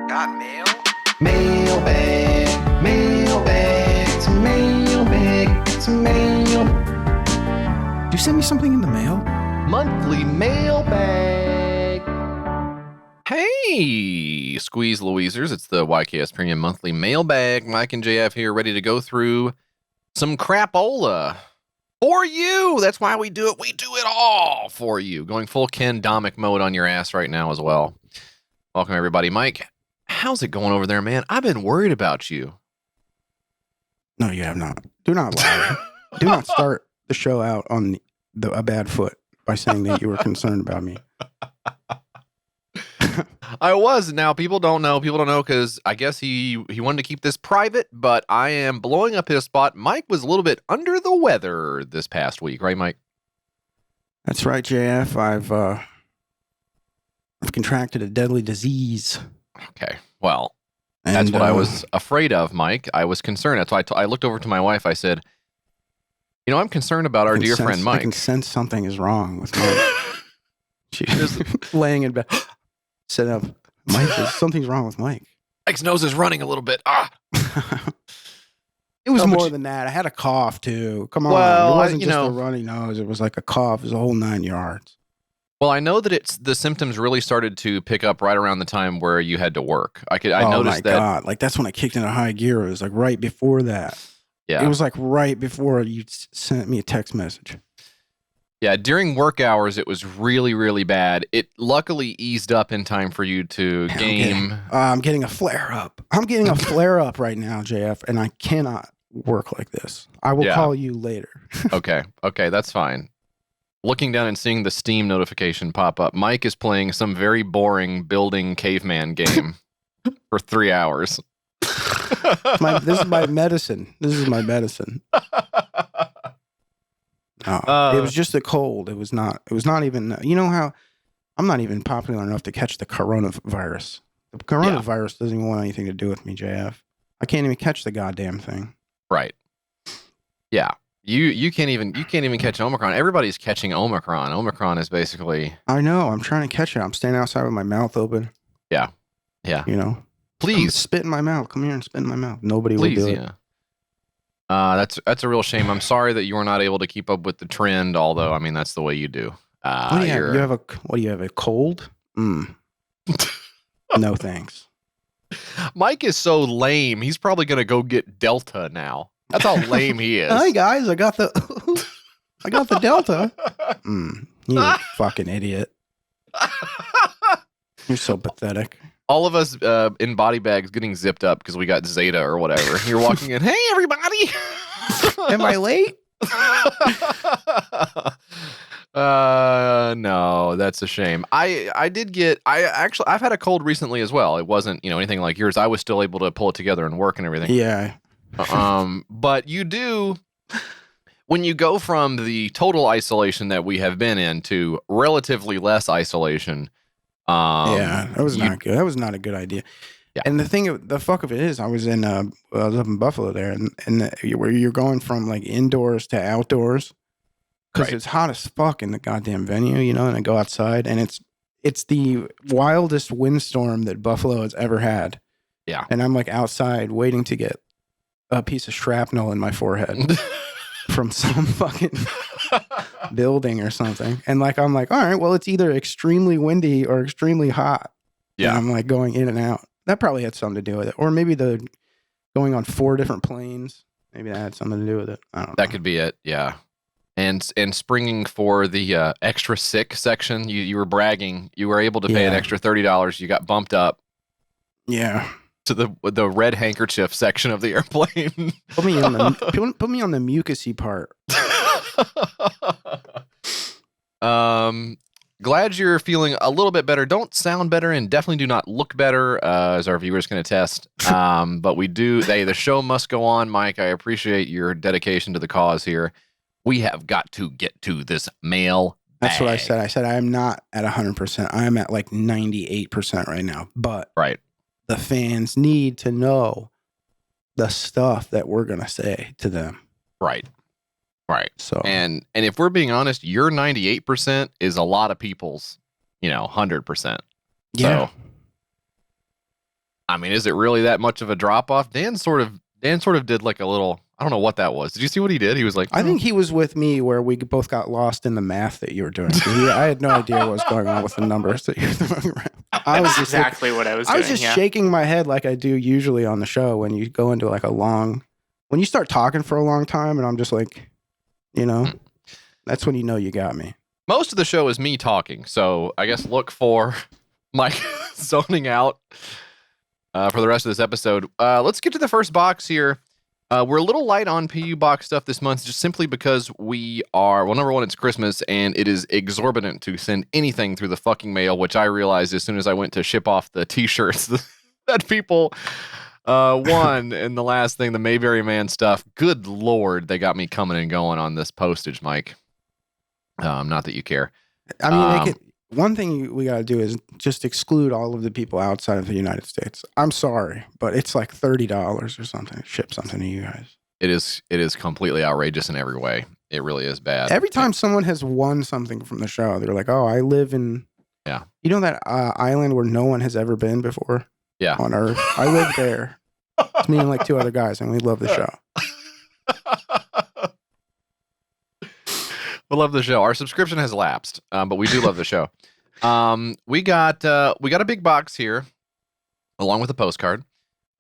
Got mail? Mailbag, mailbag, it's a mailbag, it's a mail. Did you send me something in the mail? Monthly mailbag. Hey, Squeeze Louisers. It's the YKS Premium Monthly Mailbag. Mike and JF here, ready to go through some crapola for you. That's why we do it. We do it all for you. Going full Ken Domick mode on your ass right now as well. Welcome, everybody. Mike, how's it going over there, man? I've been worried about you. No, you have not. Do not lie. Do not start the show out on a bad foot by saying that you were concerned about me. I was. Now, people don't know. People don't know because I guess he wanted to keep this private, but I am blowing up his spot. Mike was a little bit under the weather this past week, right, Mike? That's right, JF. I've contracted a deadly disease. Okay. Well, that's what I was afraid of, Mike. I was concerned. That's why I looked over to my wife. I said, you know, I'm concerned about our dear friend Mike. I can sense something is wrong with Mike. She's laying in bed. Set up. Mike, something's wrong with Mike. Mike's nose is running a little bit. Ah. It was more than that. I had a cough too. Come on. Well, it wasn't just a runny nose. It was like a cough. It was a whole 9 yards. Well, I know that the symptoms really started to pick up right around the time where you had to work. I noticed that. Oh my God. Like that's when I kicked into high gear. It was like right before that. Yeah. It was like right before you sent me a text message. Yeah, during work hours, it was really, really bad. It luckily eased up in time for you to game. I'm getting a flare up. I'm getting a flare up right now, JF, and I cannot work like this. I will call you later. Okay, that's fine. Looking down and seeing the Steam notification pop up, Mike is playing some very boring building caveman game for 3 hours. This is my medicine. This is my medicine. It was just a cold. It was not even, you know how I'm not even popular enough to catch the coronavirus. The coronavirus doesn't even want anything to do with me, JF. I can't even catch the goddamn thing. Right. Yeah. You can't even catch Omicron. Everybody's catching Omicron. Omicron is basically. I know. I'm trying to catch it. I'm standing outside with my mouth open. Yeah. Yeah. You know. Please spit in my mouth. Come here and spit in my mouth. Nobody will do it. That's a real shame. I'm sorry that you were not able to keep up with the trend. Although, I mean, that's the way you do. What do you have? A cold? No, thanks. Mike is so lame. He's probably gonna go get Delta now. That's how lame he is. Hi guys, I got the Delta. You fucking idiot. You're so pathetic. All of us in body bags getting zipped up because we got Zeta or whatever. You're walking in, hey, everybody. Am I late? No, that's a shame. I've had a cold recently as well. It wasn't, anything like yours. I was still able to pull it together and work and everything. Yeah. But you do, when you go from the total isolation that we have been in to relatively less isolation. That was not good. That was not a good idea. Yeah. And the fuck of it is, I was up in Buffalo there, and where you're going from like indoors to outdoors, because it's hot as fuck in the goddamn venue, and I go outside, and it's the wildest windstorm that Buffalo has ever had. Yeah. And I'm like outside waiting to get a piece of shrapnel in my forehead from some fucking building or something. And like, I'm like, all right, well, it's either extremely windy or extremely hot. Yeah. And I'm like going in and out. That probably had something to do with it. Or maybe the going on 4 different planes. Maybe that had something to do with it. I don't know. That could be it. Yeah. And springing for the extra sick section, you were bragging. You were able to pay an extra $30. You got bumped up. Yeah. To the red handkerchief section of the airplane. Put me on the mucusy part. Glad you're feeling a little bit better. Don't sound better and definitely do not look better, as our viewers can attest. But we do. The show must go on, Mike. I appreciate your dedication to the cause here. We have got to get to this mail. That's what I said. I said I am not at 100%. I am at like 98% right now. But the fans need to know the stuff that we're going to say to them. Right. So, and if we're being honest, your 98% is a lot of people's, 100%. Yeah. So I mean, is it really that much of a drop off? Dan sort of did like a little, I don't know what that was. Did you see what he did? He was like, I think he was with me where we both got lost in the math that you were doing. I had no idea what was going on with the numbers that you were throwing around. I was just exactly what I was doing. I was just shaking my head like I do usually on the show when you go into like when you start talking for a long time, and I'm just like, that's when you know you got me. Most of the show is me talking, so I guess look for Mike zoning out for the rest of this episode. Let's get to the first box here. We're a little light on PU box stuff this month, just simply because we are, well, number one, it's Christmas, and it is exorbitant to send anything through the fucking mail, which I realized as soon as I went to ship off the t-shirts that people won. And the last thing, the Mayberry Man stuff, good Lord, they got me coming and going on this postage, Mike. Not that you care. I mean, one thing we got to do is just exclude all of the people outside of the United States. I'm sorry, but it's like $30 or something to ship something to you guys. It is completely outrageous in every way. It really is bad. Every time someone has won something from the show, they're like, "Oh, I live in that island where no one has ever been before. Yeah, on Earth. I live there. It's me and like two other guys, and we love the show." We love the show. Our subscription has lapsed, but we do love the show. We got a big box here, along with a postcard.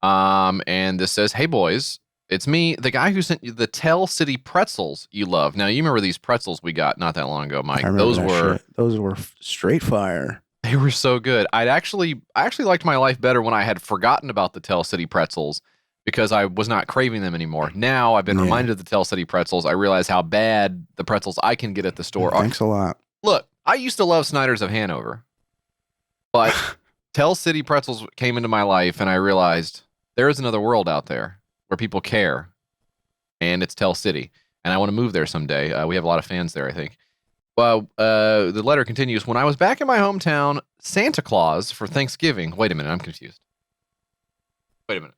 And this says, "Hey boys, it's me, the guy who sent you the Tell City pretzels you love." Now you remember these pretzels we got not that long ago, Mike. Those were straight fire. They were so good. I actually liked my life better when I had forgotten about the Tell City pretzels, because I was not craving them anymore. Now I've been reminded of the Tell City pretzels. I realize how bad the pretzels I can get at the store are. Thanks a lot. Look, I used to love Snyder's of Hanover, but Tell City pretzels came into my life, and I realized there is another world out there where people care, and it's Tell City, and I want to move there someday. We have a lot of fans there, I think. Well, the letter continues. "When I was back in my hometown, Santa Claus for Thanksgiving." Wait a minute, I'm confused. Wait a minute.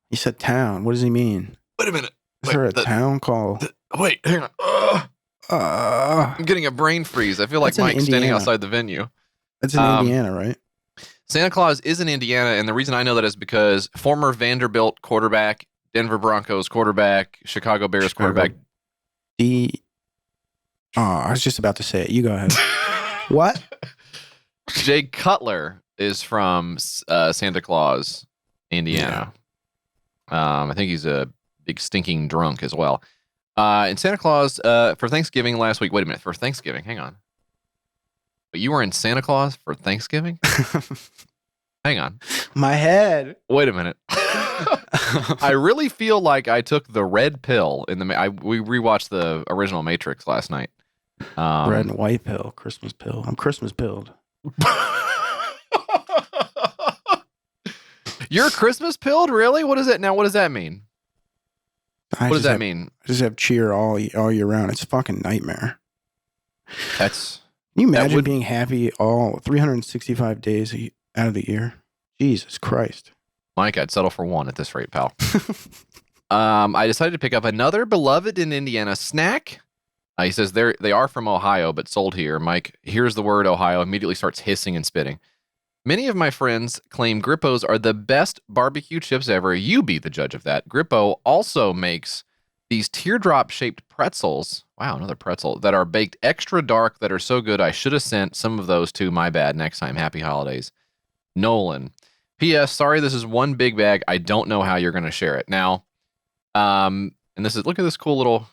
He said town. What does he mean? Wait a minute. Is there a town called? Wait, hang on. I'm getting a brain freeze. I feel like Mike's standing outside the venue. That's in Indiana, right? Santa Claus is in Indiana, and the reason I know that is because former Vanderbilt quarterback, Denver Broncos quarterback, Chicago Bears quarterback. I was just about to say it. You go ahead. What? Jay Cutler is from Santa Claus, Indiana. Yeah. I think he's a big stinking drunk as well. And Santa Claus for Thanksgiving last week. Wait a minute, for Thanksgiving, hang on. But you were in Santa Claus for Thanksgiving? Hang on. My head. Wait a minute. I really feel like I took the red pill in we rewatched the original Matrix last night. Red and white pill, Christmas pill. I'm Christmas pilled. You're Christmas pilled? Really? What is it now? What does that mean? What does that mean? I just have cheer all year round. It's a fucking nightmare. Can you imagine being happy all 365 days out of the year? Jesus Christ. Mike, I'd settle for one at this rate, pal. I decided to pick up another beloved in Indiana snack. He says they are from Ohio, but sold here. Mike hears the word Ohio, immediately starts hissing and spitting. "Many of my friends claim Grippos are the best barbecue chips ever. You be the judge of that. Grippo also makes these teardrop-shaped pretzels." Wow, another pretzel. "That are baked extra dark, that are so good I should have sent some of those too. My bad. Next time. Happy holidays. Nolan. P.S. Sorry, this is one big bag. I don't know how you're going to share it." Now, and this is, look at this cool little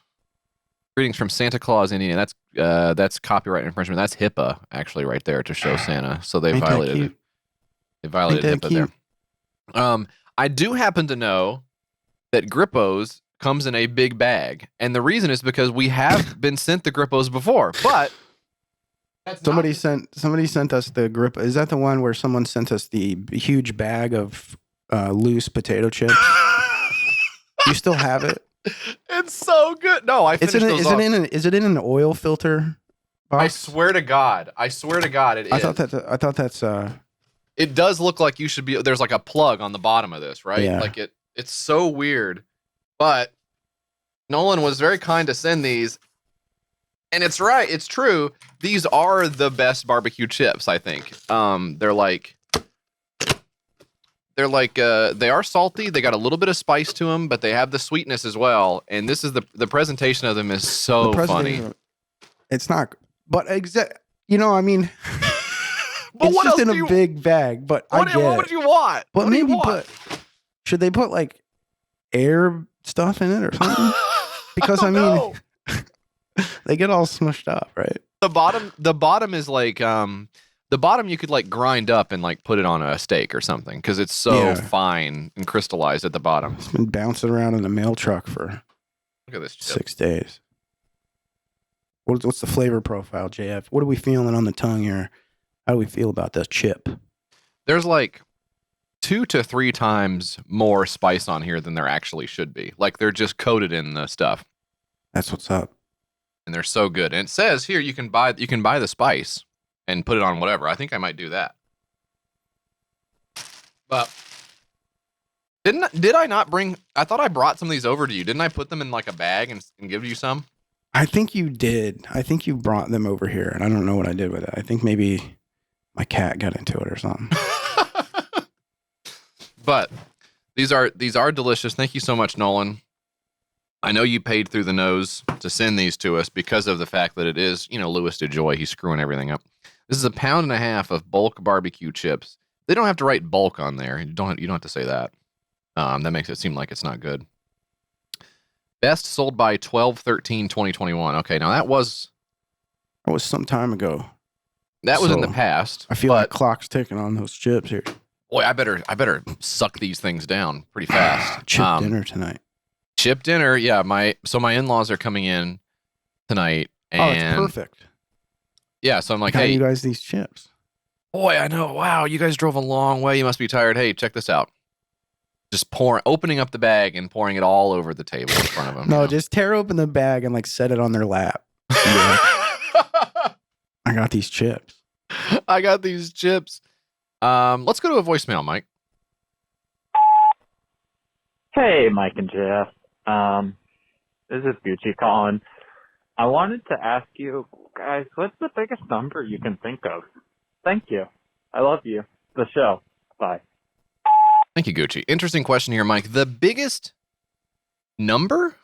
greetings from Santa Claus, Indiana. That's copyright infringement. That's HIPAA, actually, right there to show Santa. So they violated it. They violated HIPAA there. I do happen to know that Grippos comes in a big bag, and the reason is because we have been sent the Grippos before. But somebody sent us the Grippo. Is that the one where someone sent us the huge bag of loose potato chips? You still have it? It's so good. No, I finished those off. Is it in an oil filter box? I swear to God, it is. I thought that's. It does look like you should be. There's like a plug on the bottom of this, right? Yeah. Like it's so weird. But Nolan was very kind to send these, and it's right. It's true. These are the best barbecue chips, I think. They're they are salty. They got a little bit of spice to them, but they have the sweetness as well. And this is the presentation of them is so funny. It's not, but I mean, but it's what just else in a big bag. But what would you want? But what maybe should they put like air stuff in it or something? Because I mean, they get all smushed up, right? The bottom is like the bottom you could like grind up and like put it on a steak or something because it's so fine and crystallized at the bottom. It's been bouncing around in the mail truck for look at this chip. 6 days. What's the flavor profile, JF? What are we feeling on the tongue here? How do we feel about this chip? There's like 2 to 3 times more spice on here than there actually should be. Like they're just coated in the stuff. That's what's up. And they're so good. And it says here you can buy the spice and put it on whatever. I think I might do that. But did I not bring? I thought I brought some of these over to you. Didn't I put them in like a bag and give you some? I think you did. I think you brought them over here, and I don't know what I did with it. I think maybe my cat got into it or something. But these are delicious. Thank you so much, Nolan. I know you paid through the nose to send these to us because of the fact that it is, Louis DeJoy. He's screwing everything up. This is 1.5 pounds of bulk barbecue chips. They don't have to write bulk on there. You don't have to say that. That makes it seem like it's not good. Best sold by 12/13/2021. Okay, now that was some time ago. That was in the past. I feel like clock's ticking on those chips here. Boy, I better suck these things down pretty fast. Chip dinner tonight. Chip dinner, yeah. My in-laws are coming in tonight, and it's perfect. Yeah, so I'm like, hey, hey, you guys, these chips. Boy, I know. Wow, you guys drove a long way. You must be tired. Hey, check this out. Just opening up the bag and pouring it all over the table in front of them. No, just tear open the bag and like set it on their lap. Yeah. I got these chips. Let's go to a voicemail, Mike. Hey, Mike and JF. This is Gucci calling. I wanted to ask you guys, what's the biggest number you can think of? Thank you. I love you. The show. Bye. Thank you, Gucci. Interesting question here, Mike. The biggest number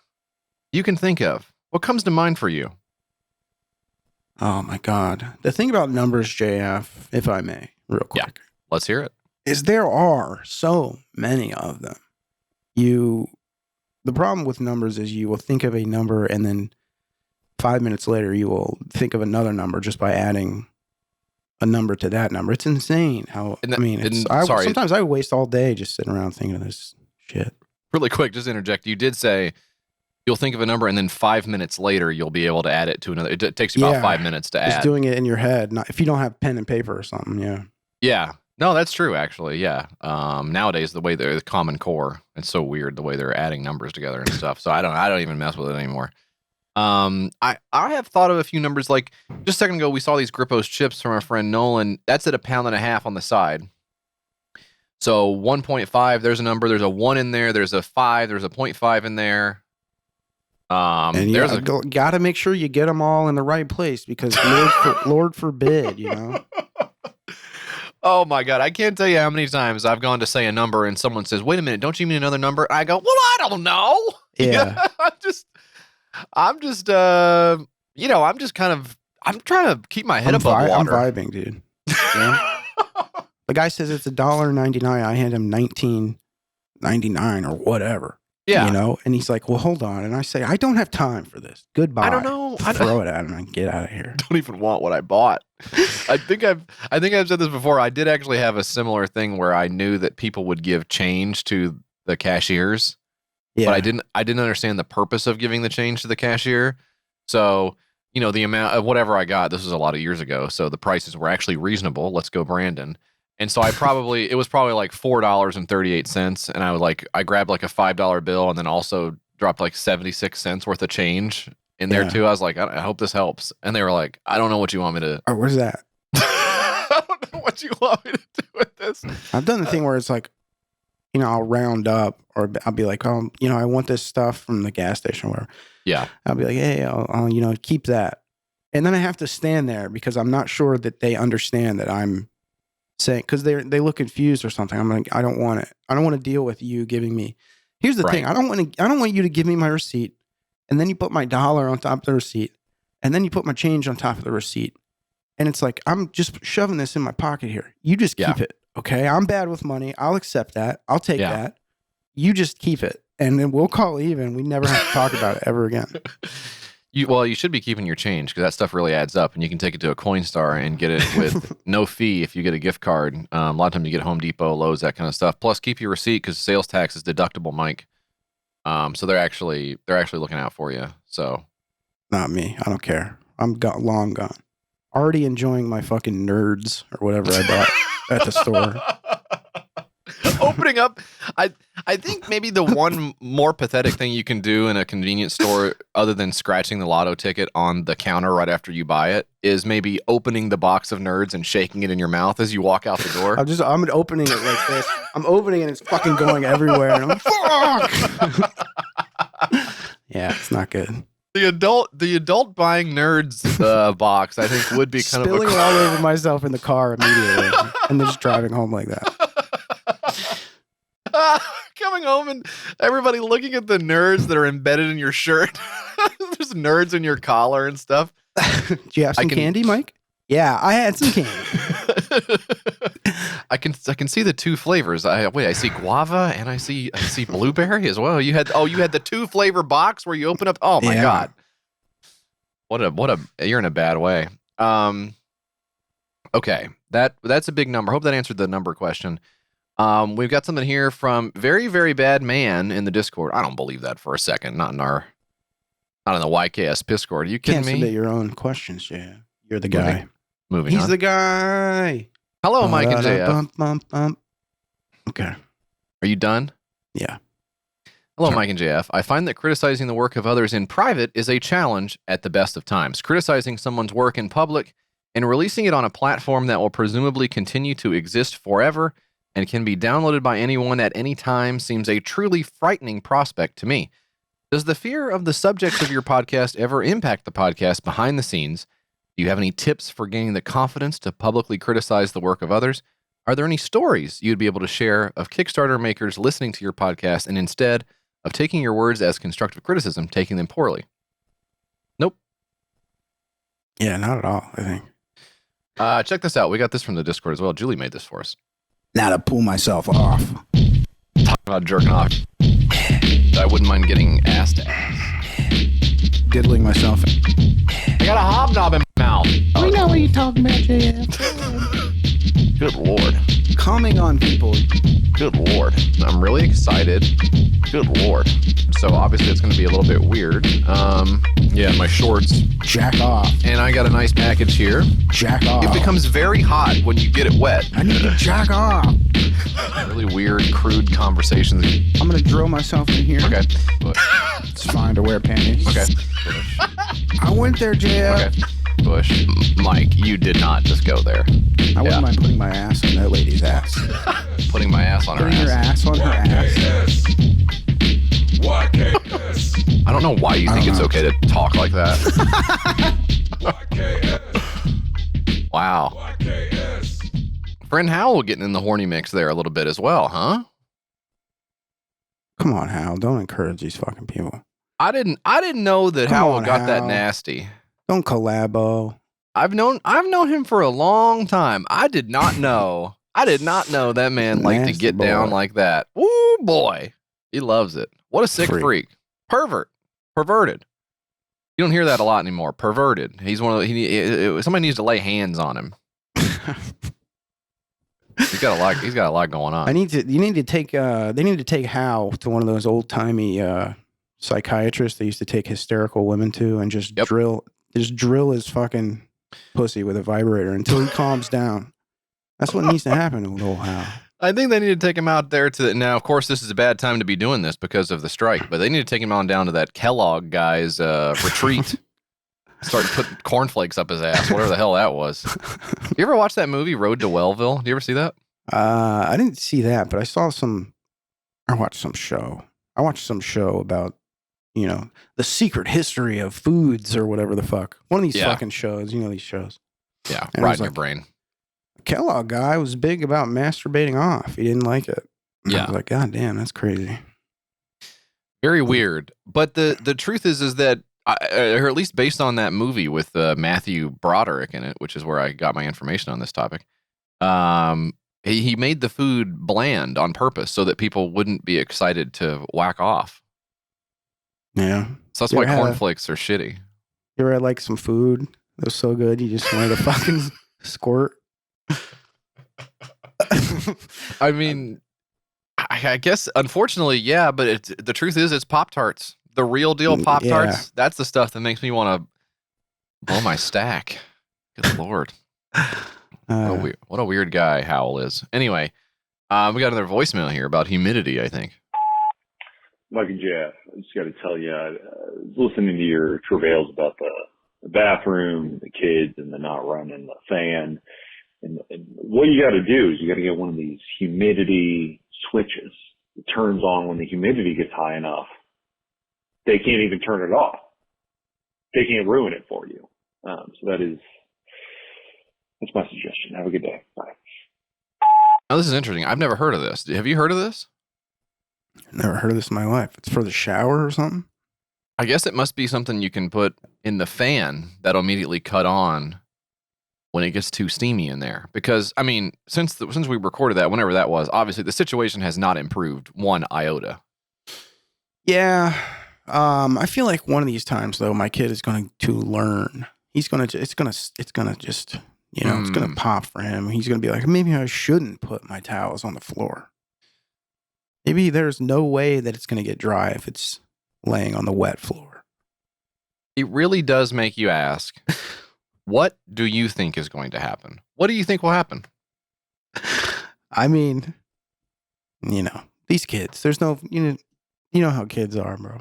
you can think of? What comes to mind for you? Oh, my God. The thing about numbers, JF, if I may, real quick. Yeah, let's hear it. Is there are so many of them. The problem with numbers is you will think of a number and then 5 minutes later you will think of another number just by adding a number to that number. It's insane how, sometimes I waste all day just sitting around thinking of this shit. Really quick, just interject. You did say you'll think of a number and then 5 minutes later you'll be able to add it to another. It takes you about 5 minutes to add. Just doing it in your head. Not, if you don't have pen and paper or something, yeah. Yeah. No, that's true, actually. Yeah. Nowadays, the way they're the Common Core, it's so weird the way they're adding numbers together and stuff. So I don't even mess with it anymore. I have thought of a few numbers. Like just a second ago, we saw these Grippos chips from our friend Nolan. That's at 1.5 pounds on the side. So 1.5. There's a number. There's a 1 in there. There's a 5. There's a 0.5 in there. And there's gotta make sure you get them all in the right place because Lord forbid, Oh my God. I can't tell you how many times I've gone to say a number and someone says, wait a minute, don't you mean another number? I go, well, I don't know. Yeah. I'm trying to keep my head above water. I'm vibing, dude. Yeah? The guy says it's $1.99. I hand him $19.99 or whatever. Yeah. And he's like, well, hold on. And I say, I don't have time for this. Goodbye. I don't know. I throw it at him and get out of here. Don't even want what I bought. I think I've said this before. I did actually have a similar thing where I knew that people would give change to the cashiers. Yeah. But I didn't understand the purpose of giving the change to the cashier. So, the amount of whatever I got, this was a lot of years ago. So the prices were actually reasonable. Let's go, Brandon. And so it was probably like $4.38. And I grabbed like a $5 bill and then also dropped like 76 cents worth of change in there too. I was like, I hope this helps. And they were like, I don't know what you want me to. Oh, where's that? I don't know what you want me to do with this. I've done the thing where it's like, I'll round up or I'll be like, oh, I want this stuff from the gas station or whatever. Yeah. I'll be like, hey, I'll keep that. And then I have to stand there because I'm not sure that they understand that I'm saying, because they look confused or something. I'm like, I don't want it. I don't want to deal with you giving me. Here's the thing. I don't want you to give me my receipt, and then you put my dollar on top of the receipt, and then you put my change on top of the receipt, and it's like I'm just shoving this in my pocket here. You just keep it, okay? I'm bad with money. I'll accept that. I'll take that. You just keep it, and then we'll call even. We never have to talk about it ever again. You should be keeping your change because that stuff really adds up, and you can take it to a Coinstar and get it with no fee if you get a gift card. A lot of times you get Home Depot, Lowe's, that kind of stuff. Plus, keep your receipt because sales tax is deductible, Mike. So they're actually looking out for you. So, not me. I don't care. I'm long gone. Already enjoying my fucking nerds or whatever I bought at the store. Opening up, I think maybe the one more pathetic thing you can do in a convenience store, other than scratching the lotto ticket on the counter right after you buy it, is maybe opening the box of nerds and shaking it in your mouth as you walk out the door. I'm opening it like this. I'm opening it and it's fucking going everywhere. And I'm like, fuck! Yeah, it's not good. The adult buying nerds box, I think, would be kind spilling of it all over myself in the car immediately, and then just driving home like that. Coming home and everybody looking at the nerds that are embedded in your shirt. There's nerds in your collar and stuff. Do you have some candy, Mike? Yeah, I had some candy. I can see the two flavors. I see guava and I see blueberry as well. You had the 2 flavor box where you open up. Oh my God. You're in a bad way. Okay. That's a big number. Hope that answered the number question. We've got something here from Very, Very Bad Man in the Discord. I don't believe that for a second. Not in the YKS Discord. Are you kidding me? Can't submit your own questions, Jay. You're the guy. Moving on. He's the guy. Hello, Mike and JF. Okay. Are you done? Yeah. Hello, Mike and JF. I find that criticizing the work of others in private is a challenge at the best of times. Criticizing someone's work in public and releasing it on a platform that will presumably continue to exist forever and can be downloaded by anyone at any time seems a truly frightening prospect to me. Does the fear of the subject of your podcast ever impact the podcast behind the scenes? Do you have any tips for gaining the confidence to publicly criticize the work of others? Are there any stories you'd be able to share of Kickstarter makers listening to your podcast and instead of taking your words as constructive criticism, taking them poorly? Nope. Yeah, not at all, I think. Check this out. We got this from the Discord as well. Julie made this for us. Now to pull myself off. Talking about jerking off. I wouldn't mind getting ass to ass. Diddling myself. I got a hobnob in my mouth. We know what you're talking about, JF. Good Lord. Calming on people. Good Lord. I'm really excited. Good Lord. So obviously it's going to be a little bit weird. Yeah, my shorts. Jack off. And I got a nice package here. Jack off. It becomes very hot when you get it wet. I need to jack off. Really weird, crude conversations. I'm going to drill myself in here. Okay. It's fine to wear panties. Okay. I went there, JF. Okay. Bush. Mike, you did not just go there. I wouldn't mind putting my ass on that lady's ass. Putting my ass on her Putting ass. your ass on her ass. YKS. I don't know why you think it's okay to talk like that. YKS. Wow. YKS. Friend Howell getting in the horny mix there a little bit as well, huh? Come on, Hal. Don't encourage these fucking people. I didn't know that Come Howell on, got that Hal. nasty. Don't collabo. I've known him for a long time. I did not know that man liked to Nasty get boy. down like that. Ooh boy. He loves it. What a sick freak. Perverted. You don't hear that a lot anymore. Perverted. He's one of the, somebody needs to lay hands on him. He's got a lot going on. They need to take Hal to one of those old timey psychiatrists they used to take hysterical women to and just drill his fucking pussy with a vibrator until he calms down. That's what needs to happen with old Hal. I think they need to take him out there to now. Of course, this is a bad time to be doing this because of the strike, but they need to take him on down to that Kellogg guy's retreat. Start putting cornflakes up his ass, whatever the hell that was. You ever watch that movie Road to Wellville? Do you ever see that? I didn't see that, but I watched some show. I watched some show about, the secret history of foods or whatever the fuck. One of these fucking shows, these shows. Yeah, And right in your brain. Kellogg guy was big about masturbating off. He didn't like it. And I Yeah. was like, God damn, that's crazy. Very weird. But the truth is that, or at least based on that movie with Matthew Broderick in it, which is where I got my information on this topic, he made the food bland on purpose so that people wouldn't be excited to whack off. Yeah. So that's You why ever had cornflakes are shitty. You ever had like some food that was so good you just wanted to fucking squirt? I mean, I guess, unfortunately, yeah, but the truth is it's Pop-Tarts. The real deal Pop-Tarts, Yeah. that's the stuff that makes me want to blow my stack. Good Lord. What a weird guy Howell is. Anyway, we got another voicemail here about humidity, I think. Mike and Jeff, I just got to tell you, I was listening to your travails about the bathroom, the kids, and the not running the fan. And what you got to do is you got to get one of these humidity switches. It turns on when the humidity gets high enough. They can't even turn it off. They can't ruin it for you. So that's my suggestion. Have a good day. Bye. Now, this is interesting. I've never heard of this. Have you heard of this? Never heard of this in my life. It's for the shower or something? I guess it must be something you can put in the fan that'll immediately cut on when it gets too steamy in there. Because, I mean, since we recorded that, whenever that was, obviously the situation has not improved one iota. Yeah. I feel like one of these times though, my kid is going to learn. It's going to just, you know, it's going to pop for him. He's going to be like, maybe I shouldn't put my towels on the floor. Maybe there's no way that it's going to get dry if it's laying on the wet floor. It really does make you ask, what do you think is going to happen? What do you think will happen? I mean, you know, these kids, there's no, you know how kids are, bro.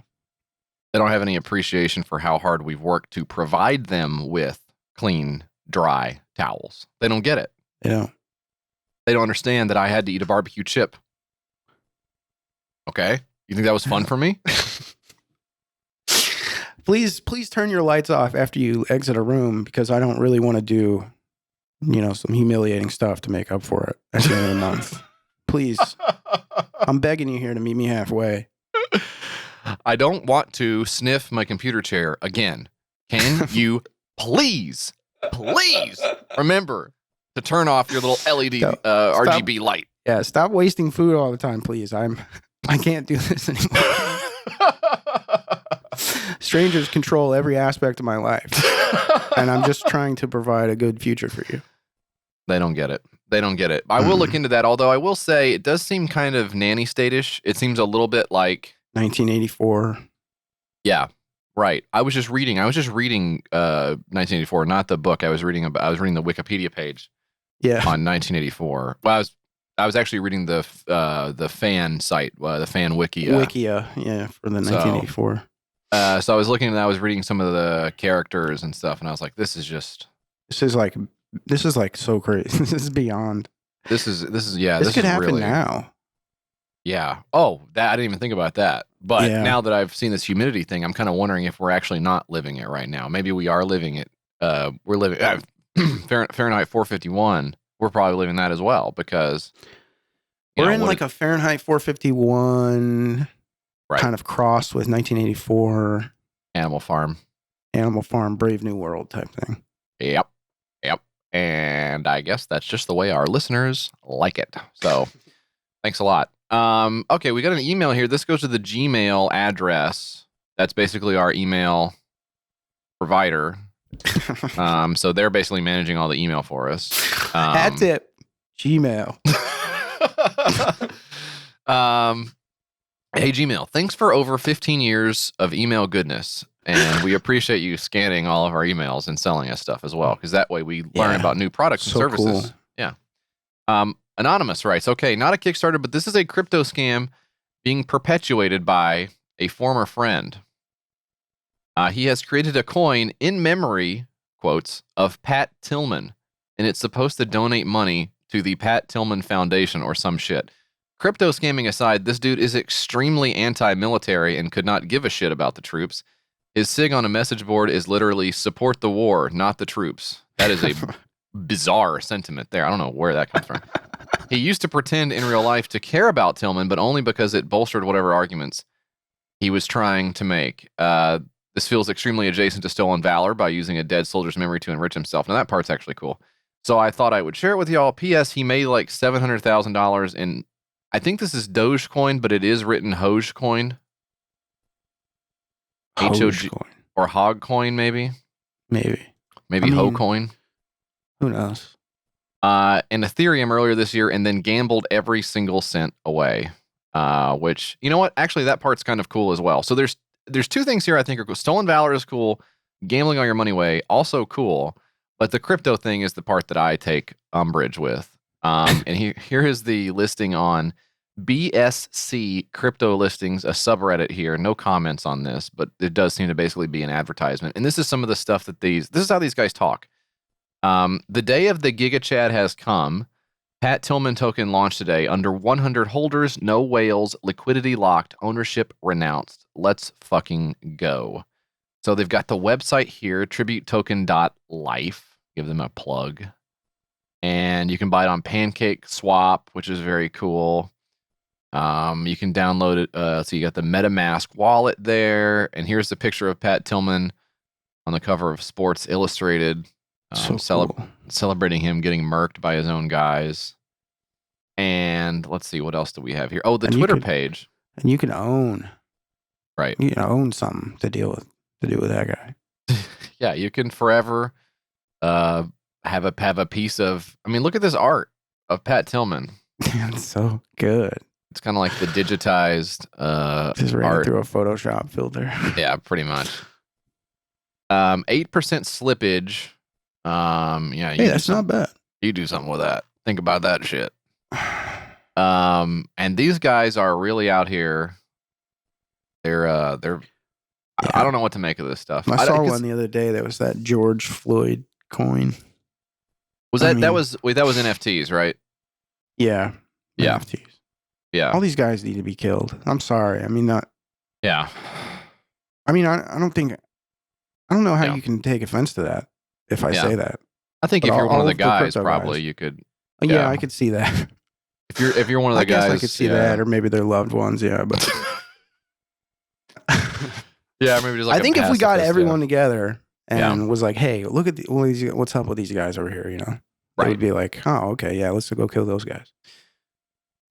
They don't have any appreciation for how hard we've worked to provide them with clean, dry towels. They don't get it. You know, They don't understand that I had to eat a barbecue chip. Okay? You think that was fun for me? please turn your lights off after you exit a room because I don't really want to do, you know, some humiliating stuff to make up for it at the end of the month. Please. I'm begging you here to meet me halfway. I don't want to sniff my computer chair again. Can you please remember to turn off your little LED RGB light? Yeah, stop wasting food all the time, please. I can't do this anymore. Strangers control every aspect of my life. And I'm just trying to provide a good future for you. They don't get it. I will look into that, although I will say it does seem kind of nanny state-ish. It seems a little bit like 1984. Yeah, right. I was just reading 1984, not the book. I was reading the Wikipedia page. Yeah. On 1984. Well, I was actually reading the fan site, the fan Wikia. Yeah, for the 1984. So I was looking and I was reading some of the characters and stuff, and I was like, this is like so crazy. This is beyond. This could happen really, now. Yeah. Oh, that I didn't even think about that. But now that I've seen this humidity thing, I'm kind of wondering if we're actually not living it right now. Maybe we are living it. We're living Fahrenheit 451. We're probably living that as well because we're in like a Fahrenheit 451 kind of cross with 1984 Animal Farm, Brave New World type thing. Yep. And I guess that's just the way our listeners like it. So thanks a lot. Okay, we got an email here. This goes to the Gmail address. That's basically our email provider. So they're basically managing all the email for us. That's it. Gmail. Hey, Gmail, thanks for over 15 years of email goodness. And we appreciate you scanning all of our emails and selling us stuff as well, because that way we learn about new products and services. Cool. Yeah. Anonymous writes, okay, not a Kickstarter, but this is a crypto scam being perpetuated by a former friend. He has created a coin in memory, quotes, of Pat Tillman, and it's supposed to donate money to the Pat Tillman Foundation or some shit. Crypto scamming aside, this dude is extremely anti-military and could not give a shit about the troops. His sig on a message board is literally support the war, not the troops. That is a bizarre sentiment there. I don't know where that comes from. He used to pretend in real life to care about Tillman, but only because it bolstered whatever arguments he was trying to make. This feels extremely adjacent to stolen valor by using a dead soldier's memory to enrich himself. Now, that part's actually cool. So I thought I would share it with y'all. P.S. He made like $700,000 in, I think this is Dogecoin, but it is written Hogecoin. H-O-G, or Hogcoin, maybe? Maybe Hocoin. Who knows? And Ethereum earlier this year, and then gambled every single cent away. Which, you know what? Actually, that part's kind of cool as well. So there's two things here I think are cool. Stolen valor is cool. Gambling all your money away, also cool. But the crypto thing is the part that I take umbrage with. And here is the listing on BSC Crypto Listings, a subreddit here. No comments on this, but it does seem to basically be an advertisement. And this is some of the stuff that this is how these guys talk. The day of the Giga Chad has come. Pat Tillman token launched today. Under 100 holders, no whales, liquidity locked, ownership renounced. Let's fucking go. So they've got the website here, tributetoken.life. Give them a plug. And you can buy it on Pancake Swap, which is very cool. You can download it. So you got the MetaMask wallet there. And here's the picture of Pat Tillman on the cover of Sports Illustrated. Celebrating him getting murked by his own guys. And let's see, what else do we have here? Oh, the Twitter page. And you can own. Right. You can own something to do with that guy. Yeah, you can forever have a piece of, I mean, look at this art of Pat Tillman. It's so good. It's kind of like the digitized just ran art through a Photoshop filter. Yeah, pretty much. 8% slippage. Yeah, hey, that's not bad. You do something with that. Think about that shit. And these guys are really out here. They're yeah. I don't know what to make of this stuff. I saw one the other day that was that George Floyd coin. That was NFTs, right? Yeah. Yeah. NFTs. Yeah. All these guys need to be killed. I'm sorry. I mean, not. Yeah. I mean, I don't know how you can take offense to that if I say that. I think but if you're one of the guys, guys, probably you could. Yeah, I could see that. If you're one of the guys, I could see that, or maybe their loved ones. Yeah, but yeah, maybe just like I think if we got everyone together and was like, "Hey, look at what's up with these guys over here," you know, it would be like, "Oh, okay, yeah, let's go kill those guys."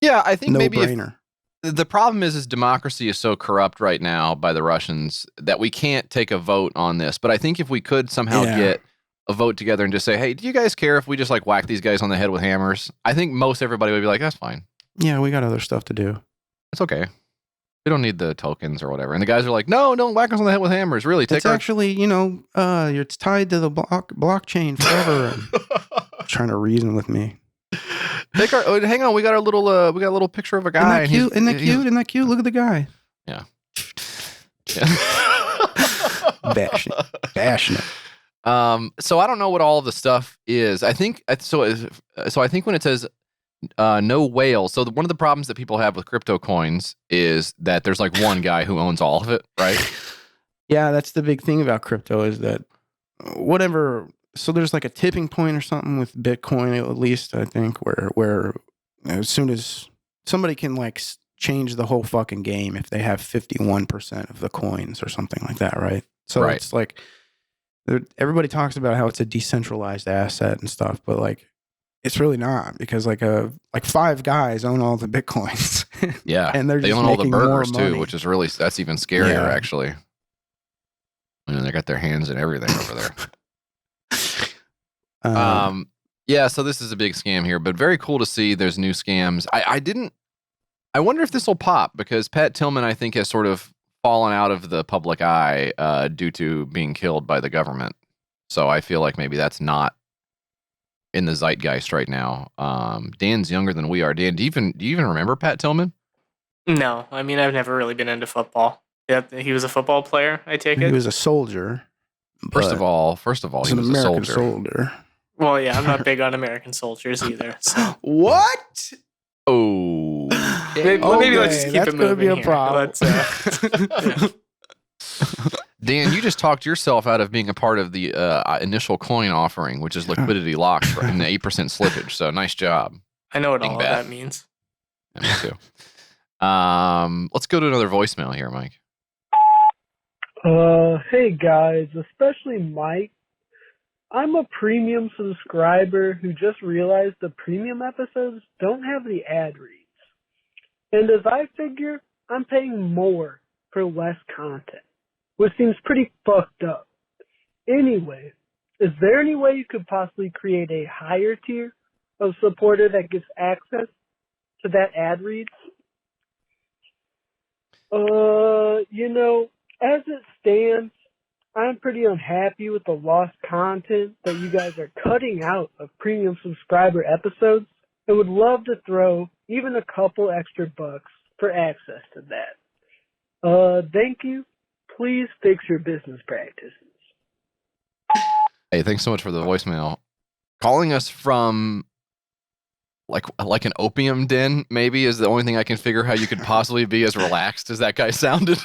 Yeah, I think maybe brainer. The problem is democracy is so corrupt right now by the Russians that we can't take a vote on this. But I think if we could somehow get a vote together and just say, hey, do you guys care if we just like whack these guys on the head with hammers? I think most everybody would be like, that's fine. Yeah, we got other stuff to do. It's okay. We don't need the tokens or whatever. And the guys are like, no, don't whack us on the head with hammers. Really, it's actually, you know, it's tied to the blockchain forever. Trying to reason with me. Hang on, we got a little picture of a guy. Isn't that cute? Look at the guy. Yeah. Bashing it. So I don't know what all the stuff is. I think so. I think when it says no whale, so one of the problems that people have with crypto coins is that there's like one guy who owns all of it, right? Yeah, that's the big thing about crypto is that whatever. So there's like a tipping point or something with Bitcoin, at least I think, where as soon as somebody can like change the whole fucking game if they have 51% of the coins or something like that, right? So it's like everybody talks about how it's a decentralized asset and stuff, but like it's really not because like 5 guys own all the Bitcoins. Yeah, and they own all the burgers too, which is really that's even scarier actually. I mean, they got their hands in everything over there. Yeah, so this is a big scam here, but very cool to see there's new scams. I wonder if this will pop because Pat Tillman, I think, has sort of fallen out of the public eye due to being killed by the government. So I feel like maybe that's not in the zeitgeist right now. Dan's younger than we are. Dan, do you even remember Pat Tillman? No, I mean, I've never really been into football. Yeah, he was a football player, I take it? He was a soldier. First of all, he was an American a soldier. Well, yeah, I'm not big on American soldiers either. So. What? Oh. Maybe let's just keep it moving. That's going to be a problem. Dan, you just talked yourself out of being a part of the initial coin offering, which is liquidity locked in the 8% slippage. So nice job. I know what Big all bet. that means. Yeah, me too. Let's go to another voicemail here, Mike. Hey guys, especially Mike. I'm a premium subscriber who just realized the premium episodes don't have the ad reads. And as I figure, I'm paying more for less content, which seems pretty fucked up. Anyway, is there any way you could possibly create a higher tier of supporter that gets access to that ad reads? As it stands, I'm pretty unhappy with the lost content that you guys are cutting out of premium subscriber episodes and would love to throw even a couple extra bucks for access to that. Thank you. Please fix your business practices. Hey, thanks so much for the voicemail. Calling us from like an opium den, maybe, is the only thing I can figure how you could possibly be as relaxed as that guy sounded.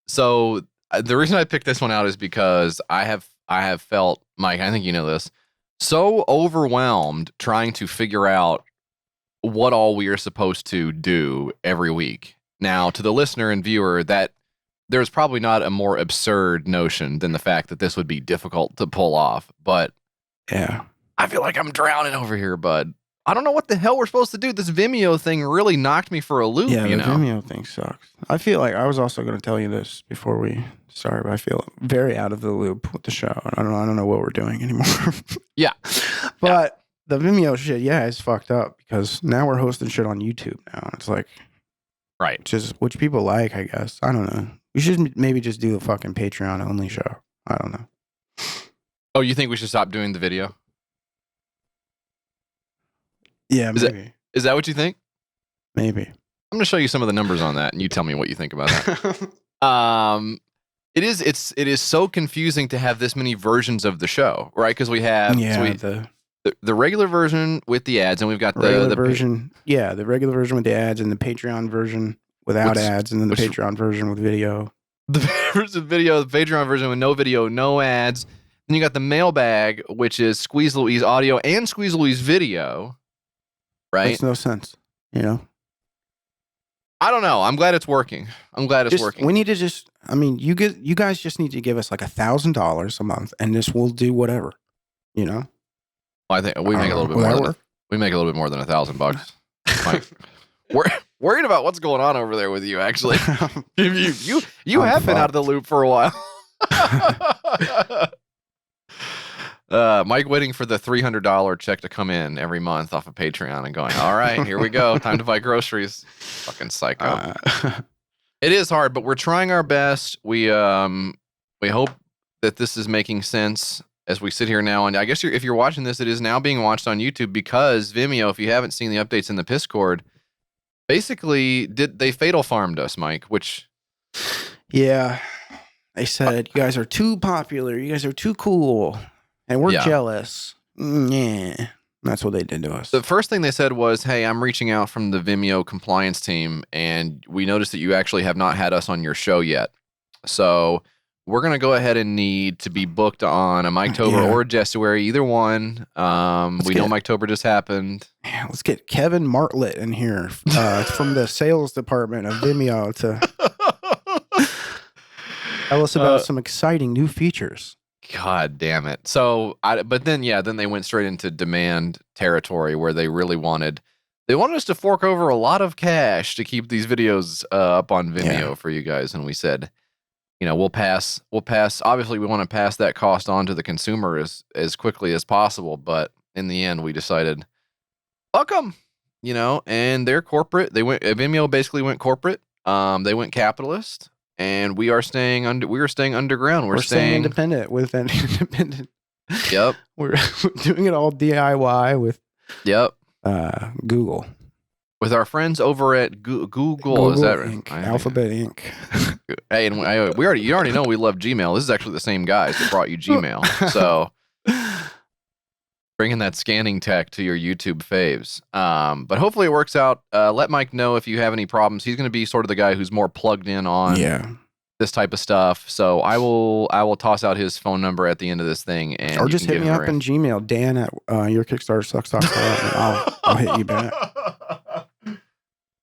So the reason I picked this one out is because I have felt, Mike, I think you know this, so overwhelmed trying to figure out what all we are supposed to do every week. Now, to the listener and viewer, that there's probably not a more absurd notion than the fact that this would be difficult to pull off. But Yeah. I feel like I'm drowning over here, bud. I don't know what the hell we're supposed to do. This Vimeo thing really knocked me for a loop, Yeah, you the know? Vimeo thing sucks. I feel like I was also going to tell you this before we started, but I feel very out of the loop with the show. I don't know what we're doing anymore. Yeah. But the Vimeo shit, is fucked up because now we're hosting shit on YouTube now. And it's like, Right. just which people like, I guess. I don't know. We should maybe just do a fucking Patreon only show. I don't know. Oh, you think we should stop doing the video? Yeah, Is maybe. Is that what you think? Maybe. I'm going to show you some of the numbers on that, and you tell me what you think about that. It is so confusing to have this many versions of the show, right? Because we have the regular version with the ads, and we've got the version. Yeah, the regular version with the ads, and the Patreon version without ads, and then the Patreon version with video. The version video, the Patreon version with no video, no ads. Then you got the Mailbag, which is Squeeze Louise audio and Squeeze Louise video. Right? Makes no sense, you know? I don't know. I'm glad it's working. Working. We need to just, you guys just need to give us like $1,000 a month and this will do whatever, you know? Well, I think we make a little bit more. We make a little bit more than $1,000. Mike, we're worried about what's going on over there with you, actually. you have been out of the loop for a while. Mike waiting for the $300 check to come in every month off of Patreon and going, all right, here we go. Time to buy groceries. Fucking psycho. It is hard, but we're trying our best. We hope that this is making sense as we sit here now. And I guess if you're watching this, it is now being watched on YouTube because Vimeo, if you haven't seen the updates in the Discord, basically they fatal farmed us, Mike, which... Yeah. They said, you guys are too popular. You guys are too cool. And we're jealous. Yeah. That's what they did to us. The first thing they said was, hey, I'm reaching out from the Vimeo compliance team, and we noticed that you actually have not had us on your show yet. So we're going to go ahead and need to be booked on a Mike-tober or a Jessuary, either one. We know Mike-tober just happened. Yeah, let's get Kevin Martlett in here from the sales department of Vimeo to tell us about some exciting new features. God damn it. So, but then they went straight into demand territory where they really wanted us to fork over a lot of cash to keep these videos up on Vimeo for you guys. And we said, we'll pass. Obviously, we want to pass that cost on to the consumer as quickly as possible. But in the end, we decided, fuck them, and they're corporate. Vimeo basically went corporate. They went capitalist. And we are staying underground. We're staying independent with an independent. Yep. We're doing it all DIY with Google. With our friends over at Google. Is that Inc. Alphabet Inc. Hey, and you already know we love Gmail. This is actually the same guys that brought you Gmail. So Bringing that scanning tech to your YouTube faves. But hopefully it works out. Let Mike know if you have any problems. He's going to be sort of the guy who's more plugged in on this type of stuff. So I will toss out his phone number at the end of this thing, and or just hit me up in Gmail, Dan at yourkickstartersucks.com. I'll hit you back.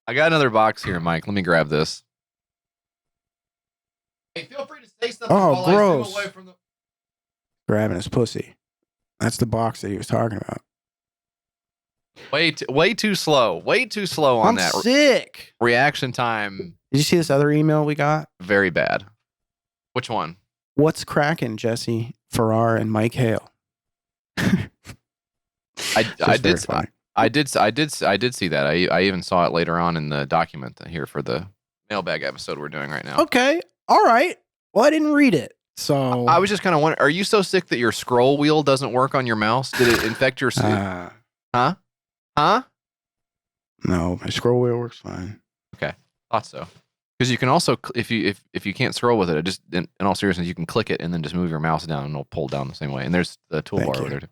I got another box here, Mike. Let me grab this. Hey, feel free to say something. Oh, while gross! I zoom away from the... Grabbing his pussy. That's the box that he was talking about. Way too slow. Way too slow on that. I'm sick. Reaction time. Did you see this other email we got? Very bad. Which one? What's cracking, Jesse Farrar and Mike Hale? I did see that. I even saw it later on in the document here for the mailbag episode we're doing right now. Okay. All right. Well, I didn't read it. So I was just kind of wondering, are you so sick that your scroll wheel doesn't work on your mouse? Did it infect your Huh? No, my scroll wheel works fine. Okay. Thought so. Because you can also, if you can't scroll with it, just in all seriousness, you can click it and then just move your mouse down and it'll pull down the same way. And there's the toolbar over there too.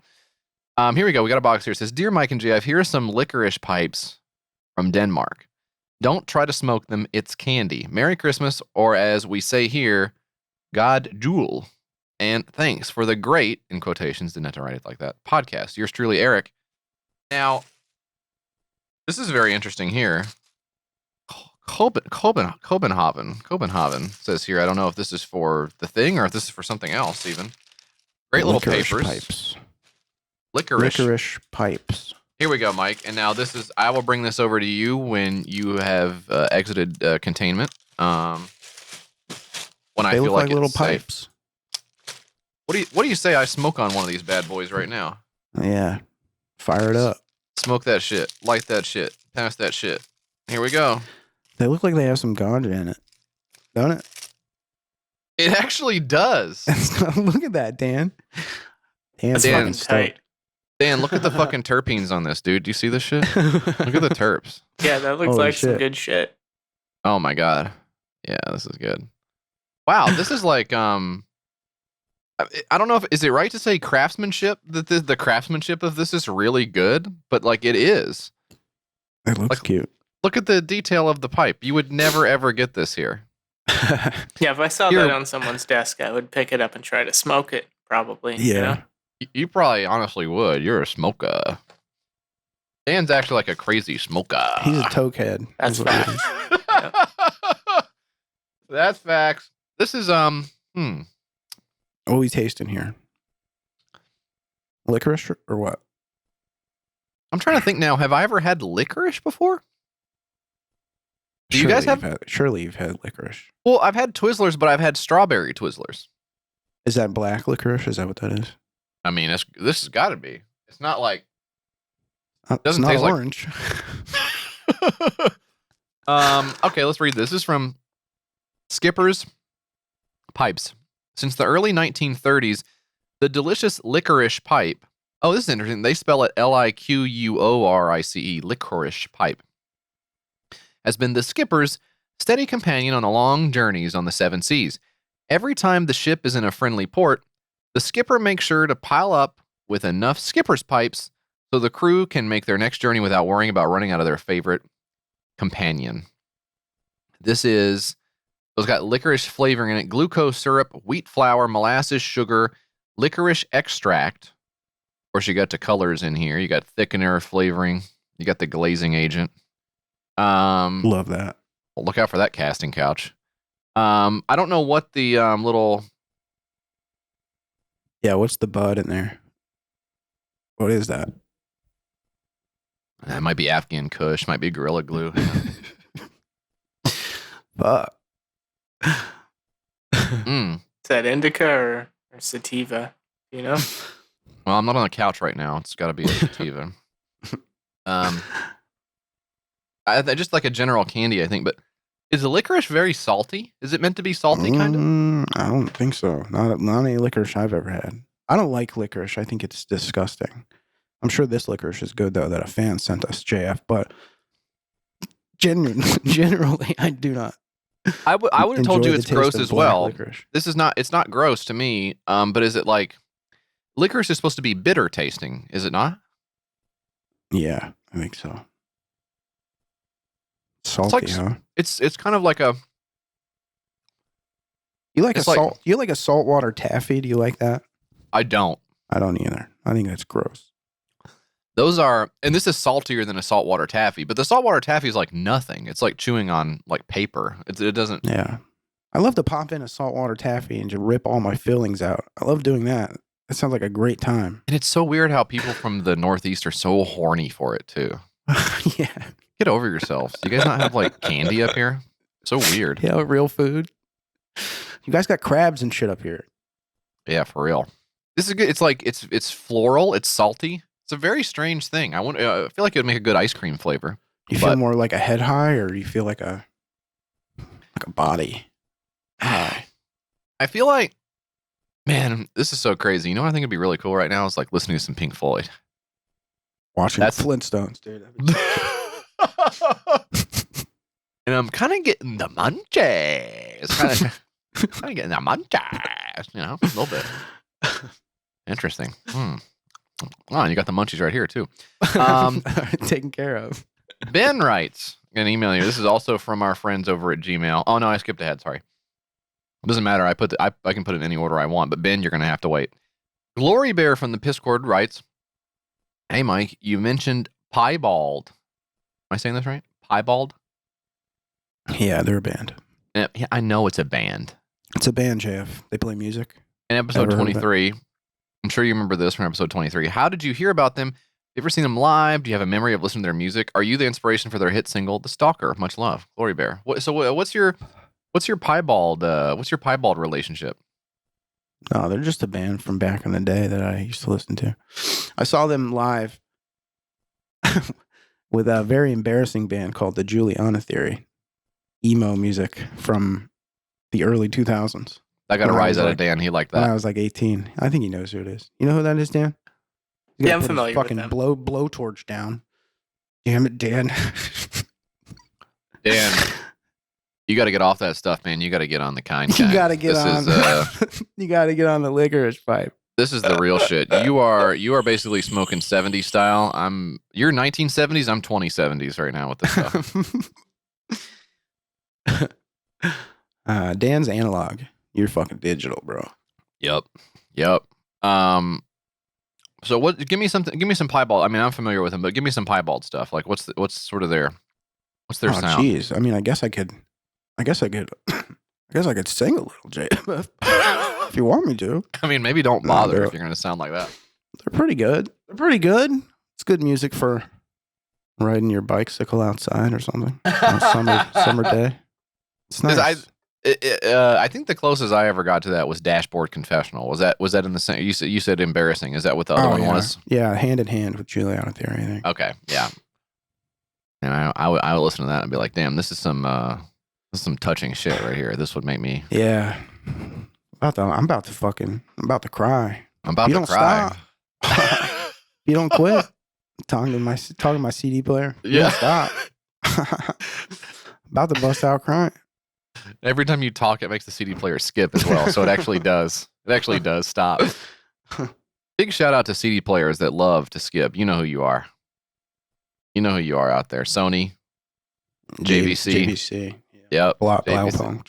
Here we go. We got a box here. It says, "Dear Mike and JF, here are some licorice pipes from Denmark. Don't try to smoke them. It's candy. Merry Christmas, or as we say here, God Jule. And thanks for the great," in quotations, didn't have to write it like that, "podcast. Yours truly, Eric." Now, this is very interesting here. Copenhagen says here, I don't know if this is for the thing or if this is for something else even. Great little papers. Pipes. Licorice pipes. Here we go, Mike. And now this is, I will bring this over to you when you have exited containment. When I They feel look like like little it's safe. pipes. What do you say I smoke on one of these bad boys right now? Yeah. Fire it up. Smoke that shit. Light that shit. Pass that shit. Here we go. They look like they have some ganja in it. Don't it? It actually does. Look at that, Dan. Dan's Dan, fucking stoked. Dan, look at the fucking terpenes on this, dude. Do you see this shit? Look at the terps. Yeah, that looks Holy like some shit. good shit. Oh my god. Yeah, this is good. Wow, this is like I don't know if is it right to say craftsmanship, that the craftsmanship of this is really good, but like it is. It looks cute. Look at the detail of the pipe. You would never ever get this here. Yeah, if I saw Here- that on someone's desk, I would pick it up and try to smoke it, probably. you Yeah. know? You probably honestly would. You're a smoker. Dan's actually like a crazy smoker. He's a tokehead. That's what he facts. is. That's facts. This is What are we tasting here? Licorice or what? I'm trying to think now. Have I ever had licorice before? Do you guys have? Surely you've had licorice. Well, I've had Twizzlers, but I've had strawberry Twizzlers. Is that black licorice? Is that what that is? I mean, this has got to be. It's not like. It's Doesn't not taste like- orange. Okay, let's read this. This is from Skipper's Pipes. Since the early 1930s, the delicious licorice pipe. Oh, this is interesting. They spell it Liquorice, licorice pipe. Has been the skipper's steady companion on the long journeys on the seven seas. Every time the ship is in a friendly port, the skipper makes sure to pile up with enough skipper's pipes so the crew can make their next journey without worrying about running out of their favorite companion. It's got licorice flavoring in it, glucose syrup, wheat flour, molasses, sugar, licorice extract. Of course, you got the colors in here. You got thickener, flavoring. You got the glazing agent. Love that. Well, look out for that casting couch. I don't know what the little. Yeah, what's the bud in there? What is that? That might be Afghan Kush, might be Gorilla Glue. Fuck. Mm. Is that indica or sativa? You know? Well, I'm not on the couch right now. It's got to be a sativa. I just like a general candy, I think. But is the licorice very salty? Is it meant to be salty, kind of? I don't think so. Not any licorice I've ever had. I don't like licorice. I think it's disgusting. I'm sure this licorice is good though that a fan sent us, JF. But generally, I do not. I would have told enjoy you the it's taste gross of as black well. licorice. It's not gross to me. But is it like licorice is supposed to be bitter tasting, is it not? Yeah, I think so. Salty, huh? It's kind of like a. You like it's a like- salt? You like a saltwater taffy? Do you like that? I don't. I don't either. I think that's gross. Those are, and this is saltier than a saltwater taffy, but the saltwater taffy is like nothing. It's like chewing on like paper. It doesn't. Yeah, I love to pop in a saltwater taffy and just rip all my fillings out. I love doing that. That sounds like a great time. And it's so weird how people from the Northeast are so horny for it too. Yeah, Get over yourselves. Do you guys not have like candy up here? So weird. yeah, real food. You guys got crabs and shit up here. Yeah, for real. This is good. It's like it's floral. It's salty. It's a very strange thing. I feel like it would make a good ice cream flavor. You feel more like a head high, or you feel like a body? I feel like, man, this is so crazy. You know what I think would be really cool right now is like listening to some Pink Floyd. Watching Flintstones, dude. And I'm kind of getting the munchies. Kind of getting the munchies, you know, a little bit. Interesting. Oh, and you got the munchies right here, too. Taken care of. Ben writes, I'm going to email you. This is also from our friends over at Gmail. Oh, no, I skipped ahead. Sorry. It doesn't matter. I can put it in any order I want, but Ben, you're going to have to wait. Glory Bear from the Piscord writes, hey, Mike, you mentioned Piebald. Am I saying this right? Piebald? Yeah, they're a band. Yeah, I know it's a band. It's a band, JF. They play music. In episode Ever heard of 23, I'm sure you remember this from episode 23. How did you hear about them? You ever seen them live? Do you have a memory of listening to their music? Are you the inspiration for their hit single, "The Stalker"? Much love, Glory Bear. What's your Piebald? What's your Piebald relationship? No, they're just a band from back in the day that I used to listen to. I saw them live with a very embarrassing band called the Juliana Theory. Emo music from the early 2000s. I got a When I rise was out of like- Dan. He liked When I that. was like 18. I think he knows who it is. You know who that is, Dan? He's Yeah, gotta I'm put his familiar with fucking them. blowtorch down. Damn it, Dan. Dan, you got to get off that stuff, man. You got to get on the kind. You gotta get this on. Is, You gotta get on the licorice pipe. this is the real shit. You are basically smoking 70s style. You're 1970s. I'm 2070s right now with this stuff. Dan's analog. You're fucking digital, bro. Yep. So what? Give me something. Give me some piebald. I mean, I'm familiar with them, but give me some piebald stuff. Like, what's sort of their sound? Jeez. I mean, I guess I could sing a little, Jay. If you want me to. I mean, maybe don't No, bother they're- if you're going to sound like that. They're pretty good. It's good music for riding your bicycle outside or something on a summer day. It's 'Cause nice. I think the closest I ever got to that was Dashboard Confessional. Was that in the same? You said embarrassing. Is that what the other one yeah. was? Yeah, hand in hand with Juliana Theory, I think. Okay, yeah. And I would listen to that and be like, damn, this is some touching shit right here. This would make me. Yeah. I'm about to cry. I'm about You to don't cry. You don't quit. Talking to my CD player. You Yeah. don't stop. About to bust out crying. Every time you talk, it makes the CD player skip as well. So it actually does. It actually does stop. Big shout out to CD players that love to skip. You know who you are. You know who you are out there. Sony. JVC. JVC. Yep. Blaupunkt.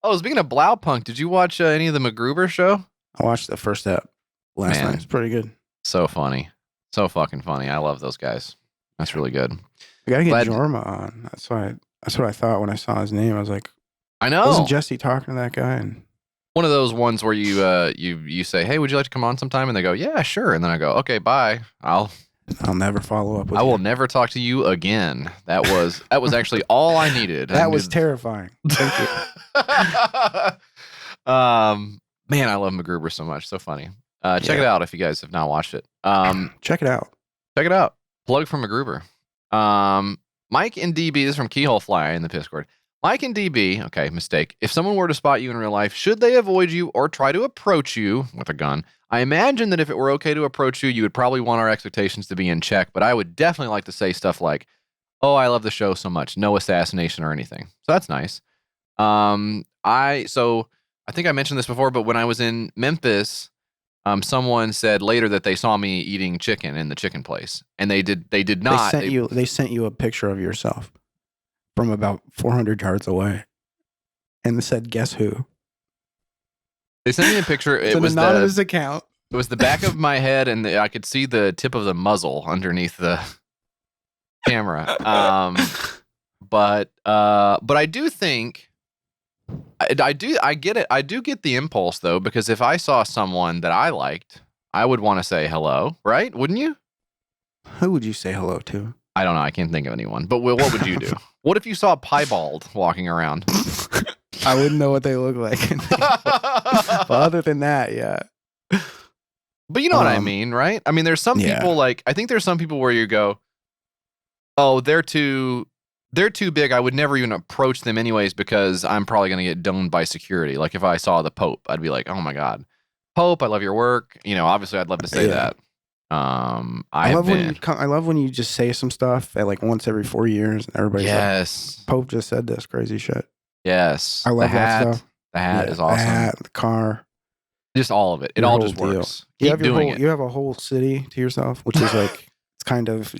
Oh, speaking of Blaupunkt, did you watch any of the MacGruber show? I watched the first step last Man. night. It's pretty good. So funny. So fucking funny. I love those guys. That's really good. We gotta get Glad- Jorma on. That's what I thought when I saw his name. I was like, I know. wasn't Jesse talking to that guy? And One of those ones where you say, "Hey, would you like to come on sometime?" And they go, "Yeah, sure." And then I go, "Okay, bye. I'll never follow up with I you. will never talk to you again." That was actually all I needed. That was terrifying. Thank you. Man, I love MacGruber so much. So funny. Check it Yeah. out if you guys have not watched it. Check it out. Check it out. Plug from MacGruber. Mike and DB, this is from Keyhole Fly in the Discord. Mike and DB, okay, mistake. If someone were to spot you in real life, should they avoid you or try to approach you with a gun? I imagine that if it were okay to approach you, you would probably want our expectations to be in check, but I would definitely like to say stuff like, "Oh, I love the show so much. No assassination or anything." So that's nice. I think I mentioned this before, but when I was in Memphis, someone said later that they saw me eating chicken in the chicken place, and they did not. They sent you a picture of yourself from about 400 yards away, and said, "Guess who?" They sent me a picture. It's It an was anonymous account. It was the back of my head, and I could see the tip of the muzzle underneath the camera. But I do think I get it. I do get the impulse though, because if I saw someone that I liked, I would want to say hello, right? Wouldn't you? Who would you say hello to? I don't know. I can't think of anyone. But what would you do? What if you saw a piebald walking around? I wouldn't know what they look like. But other than that, yeah. But you know what I mean, right? I mean, there's some people I think there's some people where you go, oh, they're too big. I would never even approach them anyways, because I'm probably going to get donned by security. Like if I saw the Pope, I'd be like, oh my God, Pope, I love your work. You know, obviously I'd love to say that. I love when you just say some stuff at like once every 4 years and everybody's like, Pope just said this crazy shit. Yes. I love that stuff. The hat is awesome. The hat, the car. Just all of it. It all just works. Keep doing it. You have a whole city to yourself, which is like, it's kind of,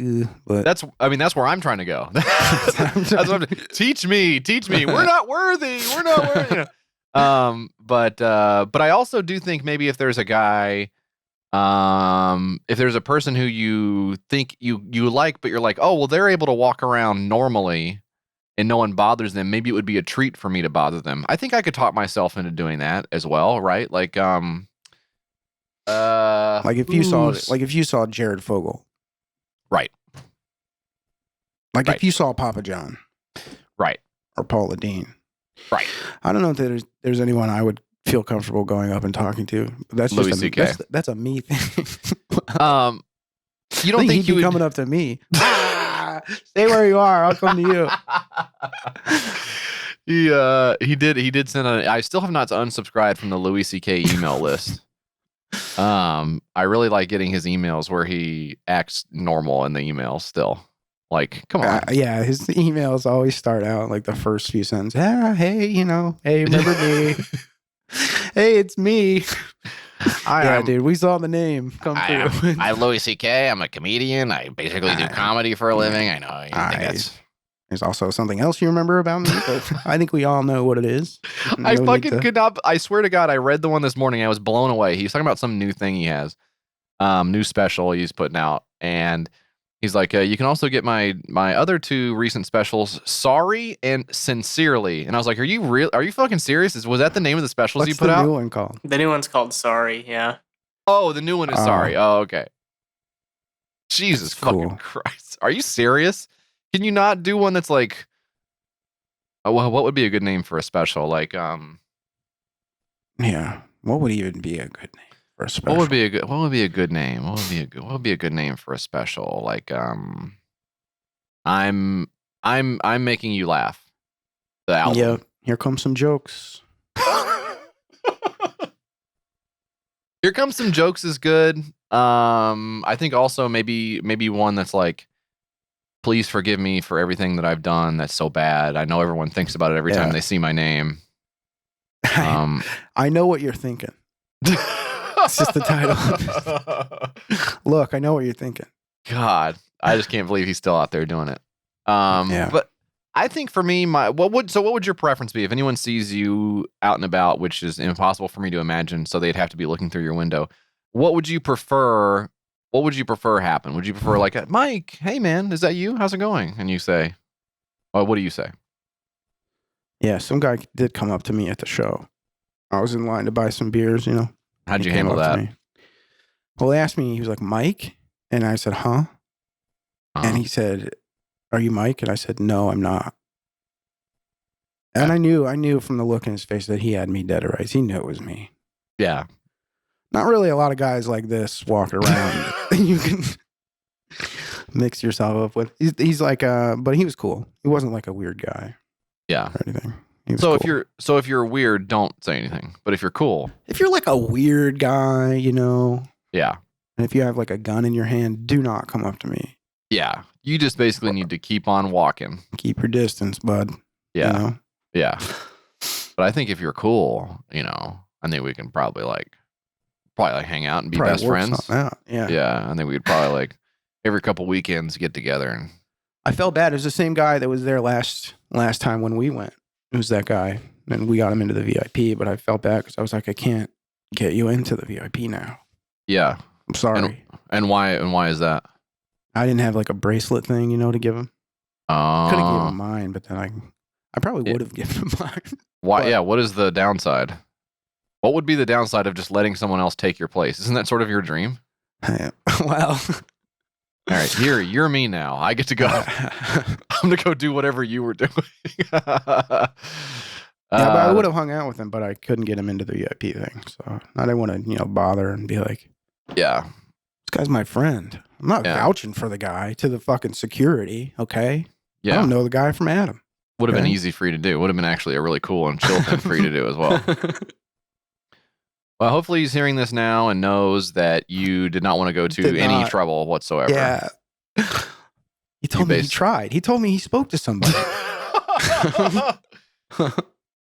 but that's where I'm trying to go. That's what teach me. We're not worthy. But I also do think maybe if there's a guy, if there's a person who you think you like, but you're like, oh, well, they're able to walk around normally and no one bothers them, maybe it would be a treat for me to bother them. I think I could talk myself into doing that as well, right? Like if you saw Jared Fogle. Right. If you saw Papa John. Right. Or Paula Dean. Right. I don't know if there's anyone I would feel comfortable going up and talking to. That's Louis just C.K. That's a me thing. You don't think you would coming up to me? Stay where you are. I'll come to you. He did send I still have not unsubscribed from the Louis C.K. email list. I really like getting his emails where he acts normal in the emails still. Like, come on. Yeah, his emails always start out like the first few sentences. Hey, hey, remember me? Hey, it's me. Dude, we saw the name come through. I'm Louis C.K. I'm a comedian. I basically do comedy for a living. I know. There's also something else you remember about me, but I think we all know what it is. I fucking could not. I swear to God, I read the one this morning. I was blown away. He's talking about some new thing he has, new special he's putting out, and he's like, you can also get my other two recent specials, Sorry and Sincerely. And I was like, are you fucking serious? Was that the name of the specials you put out? What's the new one called? The new one's called Sorry, yeah. Oh, the new one is Sorry. Oh, okay. Jesus fucking Christ. Are you serious? Can you not do one that's like, what would be a good name for a special? Like, yeah. What would even be a good name for a special? What would be a good name? What would be a good name for a special? Like, I'm making you laugh. The album. Yeah. Here comes some jokes. Here comes some jokes is good. I think also maybe one that's like, please forgive me for everything that I've done that's so bad. I know everyone thinks about it every time they see my name. I know what you're thinking. It's just the title. Look, I know what you're thinking. God, I just can't believe he's still out there doing it. But I think for me, what would your preference be if anyone sees you out and about, which is impossible for me to imagine, so they'd have to be looking through your window. What would you prefer? What would you prefer happen? Would you prefer like, Mike, hey man, is that you? How's it going? And you say, well, what do you say? Yeah, some guy did come up to me at the show. I was in line to buy some beers, How'd you handle that? Well, they asked me, he was like, Mike? And I said, huh? And he said, are you Mike? And I said, no, I'm not. And I knew from the look in his face that he had me dead to rights. He knew it was me. Yeah. Not really a lot of guys like this walk around. You can mix yourself up with. He's like, but he was cool. He wasn't like a weird guy. Yeah. Or anything. So cool. if you're weird, don't say anything. But if you're cool, if you're like a weird guy, yeah. And if you have like a gun in your hand, do not come up to me. Yeah. You just basically need to keep on walking. Keep your distance, bud. Yeah. Yeah. But I think if you're cool, I think we can probably like probably like hang out and be Probably best work friends. something out. Yeah. Yeah, I think we'd probably like every couple weekends get together and. I felt bad. It was the same guy that was there last time when we went. It was that guy, and we got him into the VIP. But I felt bad because I was like, I can't get you into the VIP now. Yeah, I'm sorry. And why? And why is that? I didn't have like a bracelet thing, to give him. Could have given him mine, but then I probably would have given him mine. Why? But- Yeah. What is the downside? What would be the downside of just letting someone else take your place? Isn't that sort of your dream? Well. All right, you're me now. I get to go. I'm gonna go do whatever you were doing. Yeah, but I would have hung out with him, but I couldn't get him into the VIP thing. So I didn't want to, bother and be like, yeah, this guy's my friend. I'm not vouching for the guy to the fucking security, okay? Yeah. I don't know the guy from Adam. Would have Okay. been easy for you to do. Would have been actually a really cool and chill thing for you to do as well. Well, hopefully he's hearing this now and knows that you did not want to go to any trouble whatsoever. Yeah. He told me he tried. He told me he spoke to somebody.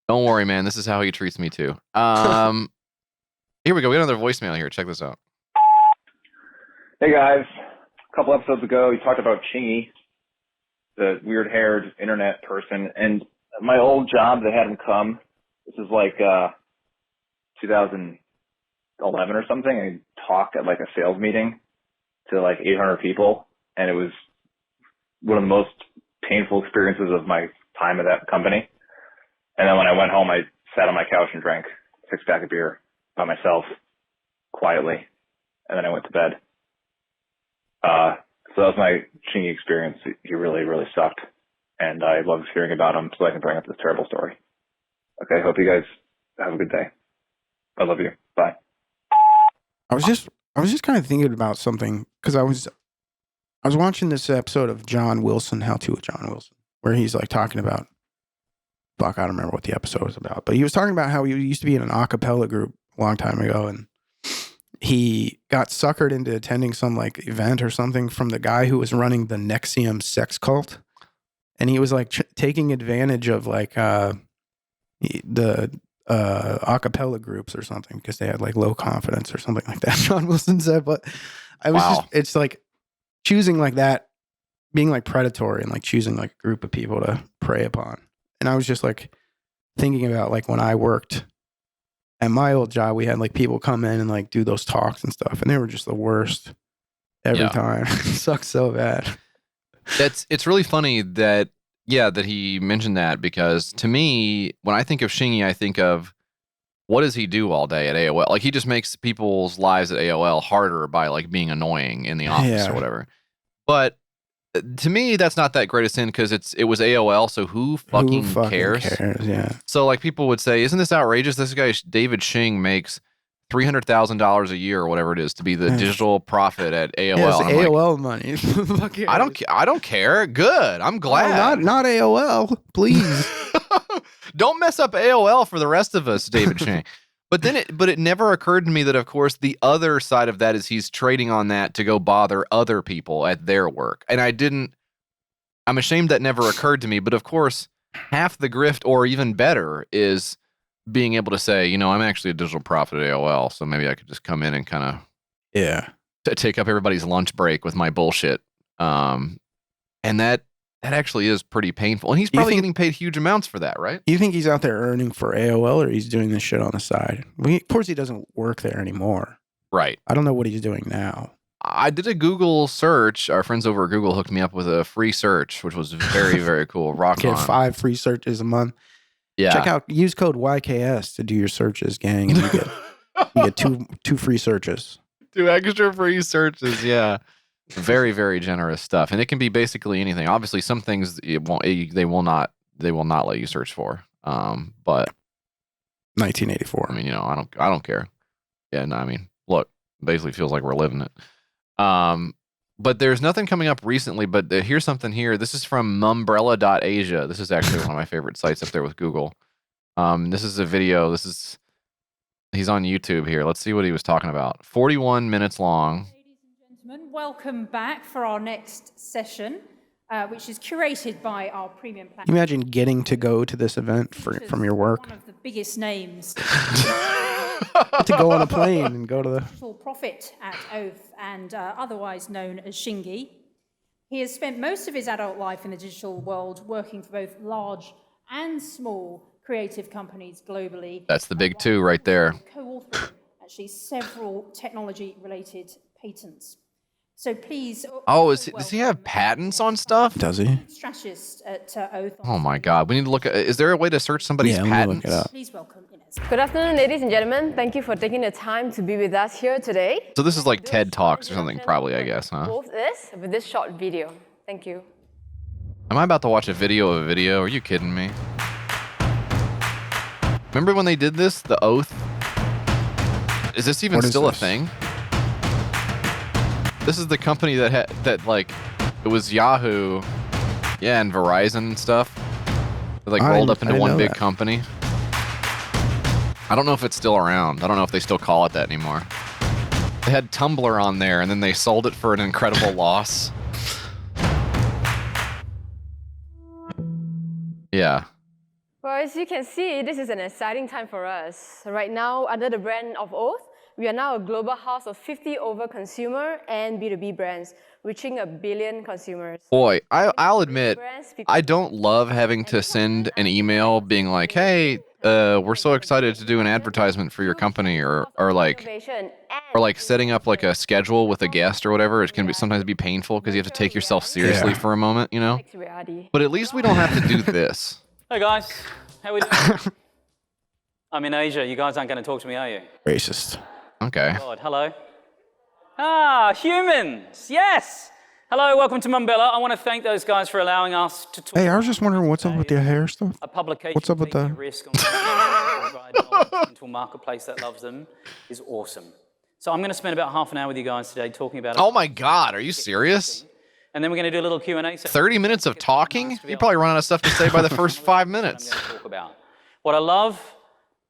Don't worry, man. This is how he treats me too. Here we go. We got another voicemail here. Check this out. Hey guys, a couple episodes ago you talked about Chingy, the weird-haired internet person, and my old job they had him come. This is like 2011 or something, and he'd talk at like a sales meeting to like 800 people, and it was one of the most painful experiences of my time at that company. And then when I went home, I sat on my couch and drank a 6-pack of beer by myself, quietly, and then I went to bed. So that was my Chingy experience. He really, really sucked. And I loved hearing about him so I can bring up this terrible story. Okay, hope you guys have a good day. I love you. Bye. I was just kind of thinking about something because I was watching this episode of John Wilson, How to with John Wilson, where he's like talking about, I don't remember what the episode was about, but he was talking about how he used to be in an a cappella group a long time ago, and he got suckered into attending some like event or something from the guy who was running the Nexium sex cult. And he was like taking advantage of like the a cappella groups or something because they had like low confidence or something like that. John Wilson said, but I was it's like choosing like that, being like predatory and like choosing like a group of people to prey upon. And I was just like thinking about like when I worked at my old job, we had like people come in and like do those talks and stuff, and they were just the worst every time. It sucks so bad. It's really funny that he mentioned that, because to me, when I think of Shingy, I think of what does he do all day at AOL? Like he just makes people's lives at AOL harder by like being annoying in the office or whatever. But to me, that's not that great a sin because it was AOL, so who fucking cares? Yeah. So like people would say, isn't this outrageous? This guy David Shing makes $300,000 a year or whatever it is to be the digital prophet at AOL. Yeah, it's AOL money. I don't care. Good. I'm glad. Not AOL, please. Don't mess up AOL for the rest of us, David Shing. But it never occurred to me that, of course, the other side of that is he's trading on that to go bother other people at their work. And I'm ashamed that never occurred to me. But of course, half the grift, or even better, is being able to say, I'm actually a digital prophet at AOL, so maybe I could just come in and kind of take up everybody's lunch break with my bullshit. And that actually is pretty painful. And he's probably getting paid huge amounts for that, right? You think he's out there earning for AOL, or he's doing this shit on the side? Of course, he doesn't work there anymore. Right. I don't know what he's doing now. I did a Google search. Our friends over at Google hooked me up with a free search, which was very, very cool. Rock on. Get 5 free searches a month. Yeah. Use code YKS to do your searches, gang, and you get two free search. 2 extra free searches, yeah. Very, very generous stuff. And it can be basically anything. Obviously, some things they will not let you search for. But 1984. I mean, I don't care. Yeah, no, I mean, look, basically feels like we're living it. But there's nothing coming up recently, but here's something here. This is from mumbrella.asia. This is actually one of my favorite sites up there with Google. This is a video. He's on YouTube here. Let's see what he was talking about. 41 minutes long. Ladies and gentlemen, welcome back for our next session, which is curated by our premium platform. Imagine getting to go to this event from your work. One of the biggest names. to go on a plane and go to the... Digital prophet at Oath and otherwise known as Shingy. He has spent most of his adult life in the digital world working for both large and small creative companies globally. That's the big two right there. Co-authoring actually several technology-related patents. So please... Oh, does he have patents on stuff? Does he? Strategist at Oath. Oh my God. We need to look at, is there a way to search somebody's patents? Look it up. Please welcome Inez. Good afternoon, ladies and gentlemen. Thank you for taking the time to be with us here today. So this is like TED Talks or something, probably, I guess, huh? Both this with this short video. Thank you. Am I about to watch a video of a video? Are you kidding me? Remember when they did this, the Oath? Is this even still a thing? This is the company that it was Yahoo, yeah, and Verizon and stuff. They like rolled up into one big company. I don't know if it's still around. I don't know if they still call it that anymore. They had Tumblr on there, and then they sold it for an incredible loss. Yeah. Well, as you can see, this is an exciting time for us. Right now, under the brand of Oath, we are now a global house of 50 over consumer and B2B brands, reaching 1 billion consumers. Boy, I'll admit, I don't love having to send an email being like, hey, we're so excited to do an advertisement for your company, or like setting up like a schedule with a guest or whatever. It can sometimes be painful because you have to take yourself seriously for a moment, you know? But at least we don't have to do this. Hey guys, how we doing? I'm in Asia. You guys aren't going to talk to me, are you? Racist. Okay. God, hello. Ah, humans. Yes. Hello, welcome to Mumbella. I want to thank those guys for allowing us to talk. Hey, I was just wondering what's up with your hair stuff. A publication what's up with the risk on into a marketplace that loves them is awesome. So I'm going to spend about half an hour with you guys today talking about. Oh my God, are you serious? And then we're going to do a little Q&A. 30 minutes of talking? You probably run out of stuff to say by the first 5 minutes. Talk about. What I love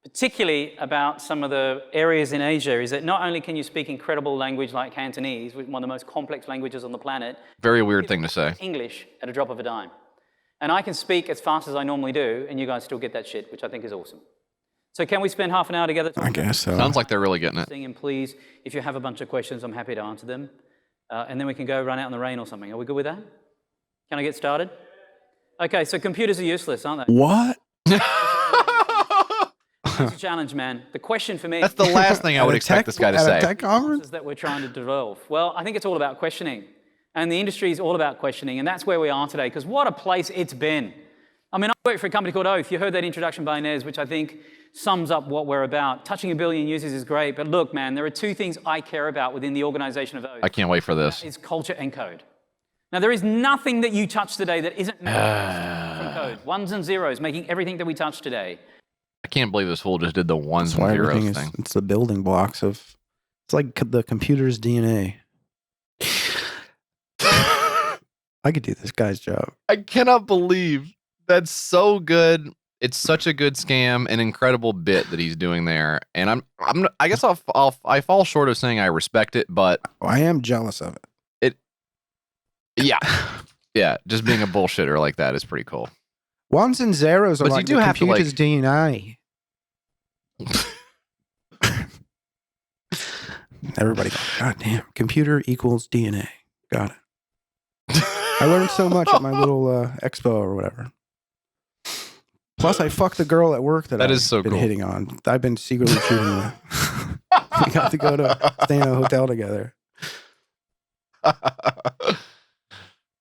particularly about some of the areas in Asia is that not only can you speak incredible language like Cantonese, one of the most complex languages on the planet. Very weird thing to say. English at a drop of a dime. And I can speak as fast as I normally do, and you guys still get that shit, which I think is awesome. So can we spend half an hour together? I guess so. Sounds like they're really getting it. And please, if you have a bunch of questions, I'm happy to answer them. And then we can go run out in the rain or something. Are we good with that? Can I get started? Okay, so computers are useless, aren't they? What? It's a challenge, man. The question for me... That's the last thing I would expect this guy to say. At a tech conference? ...that we're trying to develop. Well, I think it's all about questioning. And the industry is all about questioning. And that's where we are today, because what a place it's been. I mean, I work for a company called Oath. You heard that introduction by Inez, which I think sums up what we're about. Touching 1 billion users is great, but look, man, there are two things I care about within the organization of Oath. I can't wait for this. It's culture and code. Now, there is nothing that you touch today that isn't from code. Ones and zeros, making everything that we touch today. I can't believe this fool just did the ones and zeros thing. It's the building blocks of... It's like the computer's DNA. I could do this guy's job. I cannot believe that's so good. It's such a good scam, an incredible bit that he's doing there. And I guess I fall short of saying I respect it, but I am jealous of it. Yeah, just being a bullshitter like that is pretty cool. Ones and zeros are like the computer's DNA. Everybody go, God damn, computer equals DNA. Got it. I learned so much at my little expo or whatever. Plus, I fucked the girl at work that I've been hitting on. I've been secretly cheating with. We got to go to stay in a hotel together.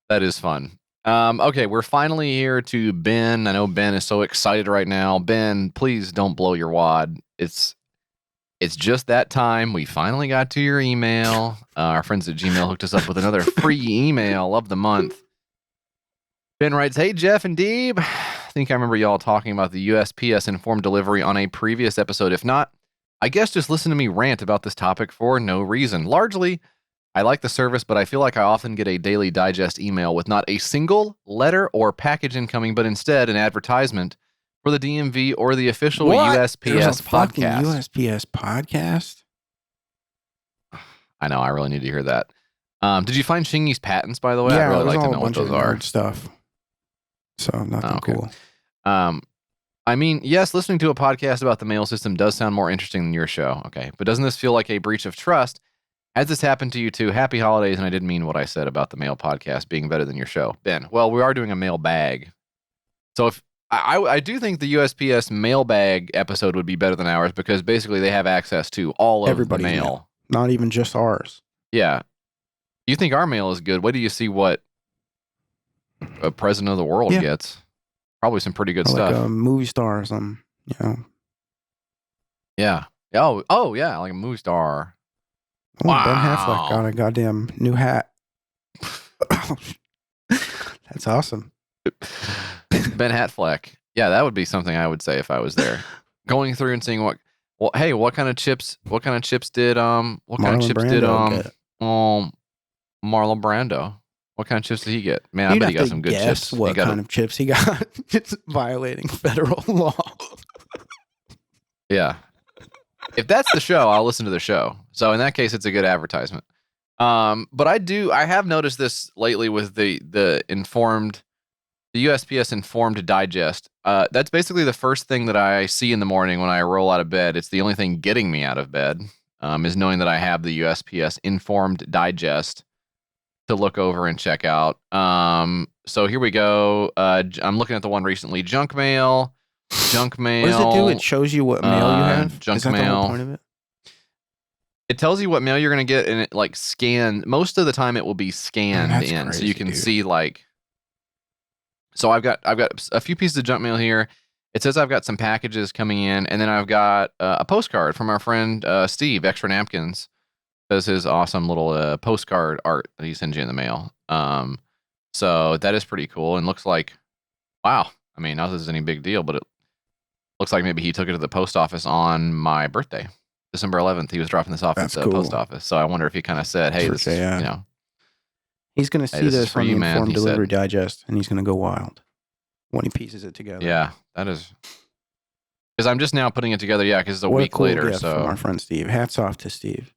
That is fun. Okay, we're finally here to Ben. I know Ben is so excited right now. Ben, please don't blow your wad. It's just that time. We finally got to your email. Our friends at Gmail hooked us up with another free email of the month. Ben writes, hey, Jeff and Deeb. I think I remember y'all talking about the USPS informed delivery on a previous episode. If not, I guess just listen to me rant about this topic for no reason. Largely, I like the service, but I feel like I often get a daily digest email with not a single letter or package incoming, but instead an advertisement for the DMV or the official USPS podcast. USPS podcast? I know. I really need to hear that. Did you find Shingy's patents, by the way? Yeah, I'd really it was like to all know a what bunch those of are. nerd stuff. So nothing cool. I mean, yes, listening to a podcast about the mail system does sound more interesting than your show. Okay. But doesn't this feel like a breach of trust? Has this happened to you too? Happy holidays. And I didn't mean what I said about the mail podcast being better than your show. Ben, well, we are doing a mailbag. So if I do think the USPS mailbag episode would be better than ours because basically they have access to all of Everybody's the mail. mail. Not even just ours. Yeah. You think our mail is good. Wait till you see what a president of the world gets. Probably some pretty good stuff. Like a movie star or something, you know. Yeah. Oh, yeah, like a movie star. Oh, Wow. Ben Affleck got a goddamn new hat. That's awesome. Ben Hatfleck. Yeah, that would be something I would say if I was there. Going through and seeing what kind of chips did Marlon Brando? What kind of chips did he get? Man, I bet he got some good chips. What kind of chips he got? It's violating federal law. Yeah. If that's the show, I'll listen to the show. So in that case, it's a good advertisement. But I have noticed this lately with the USPS Informed Digest. That's basically the first thing that I see in the morning when I roll out of bed. It's the only thing getting me out of bed, is knowing that I have the USPS Informed Digest to look over and check out. So here we go. I'm looking at the one recently. Junk mail. What does it do? It shows you what mail you have? Junk Is that mail. the whole point of it? It tells you what mail you're going to get, and it like scan. Most of the time, it will be scanned in, crazy, so you can dude. see like. So I've got a few pieces of junk mail here. It says I've got some packages coming in, and then I've got a postcard from our friend Steve, Extra Napkins. Does his awesome little postcard art that he sends you in the mail. So that is pretty cool, and looks like, wow. I mean, not that it's any big deal, but it looks like maybe he took it to the post office on my birthday. December 11th, he was dropping this off at the post office. So I wonder if he kind of said, hey, this is, you know. He's going to see this is this for on the you, man, Informed he Delivery said. Digest, and he's going to go wild when he pieces it together. Yeah, that is. Because I'm just now putting it together, because it's a What week cool later. gift So from our friend Steve. Hats off to Steve.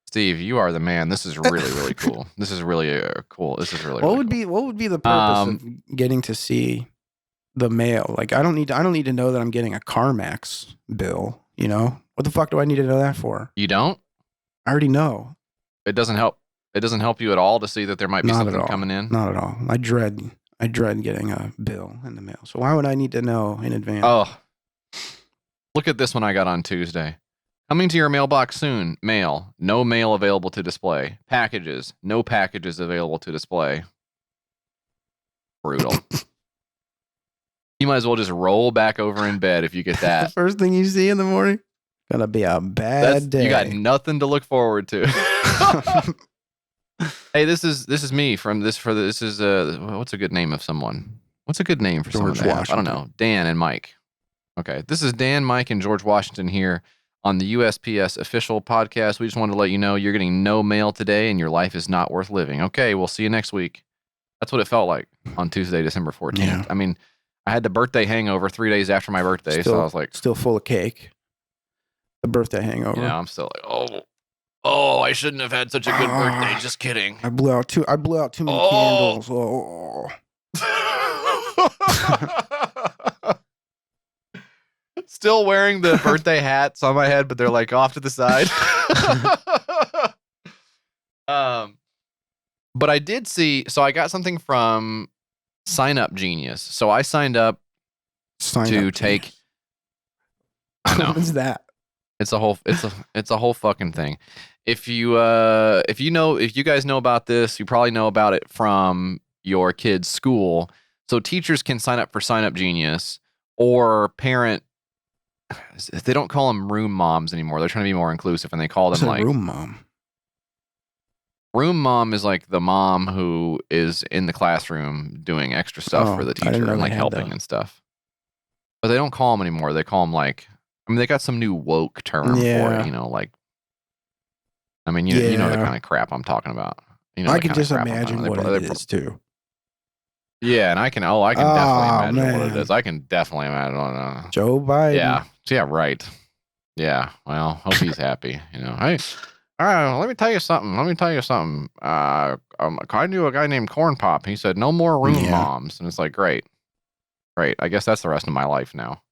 Steve, you are the man. This is really, really cool. This is really cool. This is really, What really would be the purpose of getting to see the mail? Like, I don't need to know that I'm getting a CarMax bill, you know? What the fuck do I need to know that for? You don't? I already know. It doesn't help. It doesn't help you at all to see that there might be something coming in? Not at all. I dread getting a bill in the mail. So why would I need to know in advance? Oh, look at this one I got on Tuesday. Coming to your mailbox soon. Mail. No mail available to display. Packages. No packages available to display. Brutal. You might as well just roll back over in bed if you get The that. first thing you see in the morning? Gonna be a bad day. You got nothing to look forward to. Hey, this is me from this is what's a good name of someone? What's a good name for George someone to have? I don't know. Dan and Mike. Okay. This is Dan, Mike, and George Washington here on the USPS official podcast. We just wanted to let you know you're getting no mail today and your life is not worth living. Okay, we'll see you next week. That's what it felt like on Tuesday, December 14th. Yeah. I mean, I had the birthday hangover 3 days after my birthday, so I was like, still full of cake. The birthday hangover. you know, I'm still like, oh, I shouldn't have had such a good birthday. Just kidding. I blew out too many candles. Oh. Still wearing the birthday hats on my head, but they're like off to the side. But I did see, so I got something from Sign Up Genius. So I signed up to take. I know. What is that? It's a whole fucking thing. If you guys know about this, you probably know about it from your kid's school. So teachers can sign up for Sign Up Genius, or parent. They don't call them room moms anymore. They're trying to be more inclusive, and they call them like room mom. Room mom is like the mom who is in the classroom doing extra stuff for the teacher and like helping and stuff. But they don't call them anymore. They call them like, I mean, they got some new woke term for it, you know, like, I mean, you know the kind of crap I'm talking about. You know, I can just imagine what it is too. Yeah, and I can definitely imagine what it is. I can definitely imagine. Joe Biden. Yeah, right. Yeah, well, hope he's happy. You know, hey, all right, let me tell you something. I knew a guy named Corn Pop. He said, no more room moms. And it's like, great. Great. I guess that's the rest of my life now.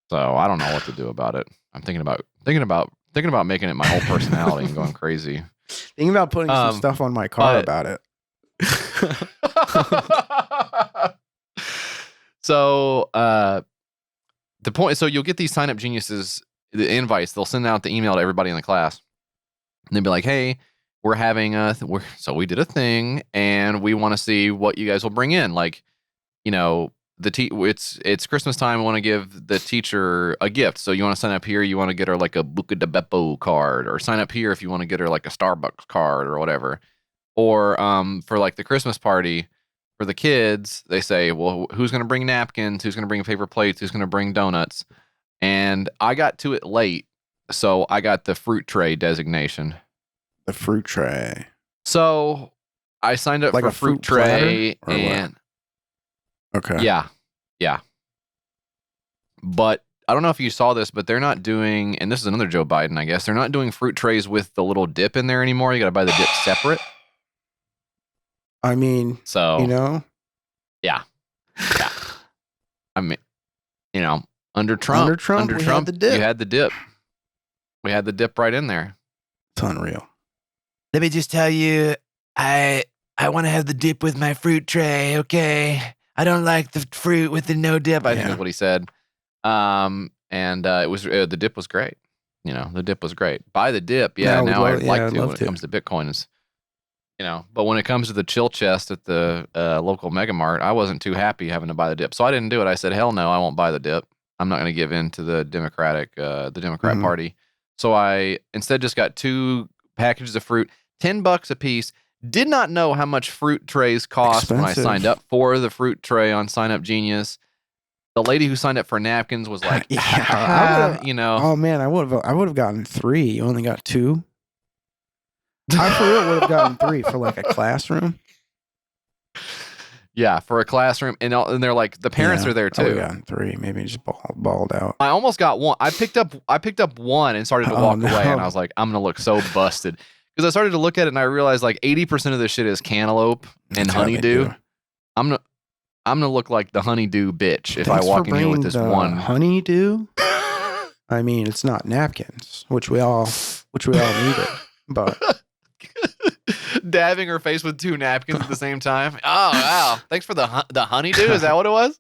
So I don't know what to do about it. I'm thinking about making it my whole personality and going crazy. Thinking about putting some stuff on my car about it. So the point, so you'll get these sign up geniuses, the invites. They'll send out the email to everybody in the class, and they'll be like, "Hey, we're having so we did a thing, and we want to see what you guys will bring in. Like, you know, it's Christmas time. We want to give the teacher a gift. So you want to sign up here. You want to get her like a Buca de Beppo card, or sign up here if you want to get her like a Starbucks card or whatever. Or for like the Christmas party for the kids, they say, well, who's going to bring napkins? Who's going to bring paper plates? Who's going to bring donuts? And I got to it late, so I got the fruit tray designation. The fruit tray. So I signed up like for a fruit tray and. What? Okay. Yeah. But I don't know if you saw this, but they're not doing, and this is another Joe Biden, I guess, they're not doing fruit trays with the little dip in there anymore. You got to buy the dip separate. I mean, so, you know? Yeah. I mean, you know, under Trump, we had the dip. You had the dip. We had the dip right in there. It's unreal. Let me just tell you, I want to have the dip with my fruit tray, okay? I don't like the fruit with the no dip. I think that's what he said. And it was the dip was great. You know, the dip was great. Buy the dip. Yeah, now I'd like to when it comes to Bitcoin. You know, but when it comes to the chill chest at the local Mega Mart, I wasn't too happy having to buy the dip. So I didn't do it. I said, hell no, I won't buy the dip. I'm not going to give in to the Democrat Party. So I instead just got 2 packages of fruit, $10 a piece. Did not know how much fruit trays cost when I signed up for the fruit tray on Sign Up Genius. The lady who signed up for napkins was like, you know. Oh man, I would have gotten 3. You only got 2. I for real would have gotten 3 for like a classroom. Yeah, for a classroom, and they're like the parents are there too. I would have gotten 3, maybe just balled out. I almost got 1. I picked up 1 and started to walk away, and I was like, I'm gonna look so busted. Because I started to look at it and I realized like 80% of this shit is cantaloupe and honeydew. I'm gonna look like the honeydew bitch if I walk in here with this 1 honeydew. I mean, it's not napkins, which we all needed, but dabbing her face with 2 napkins at the same time. Oh wow! Thanks for the honeydew. Is that what it was?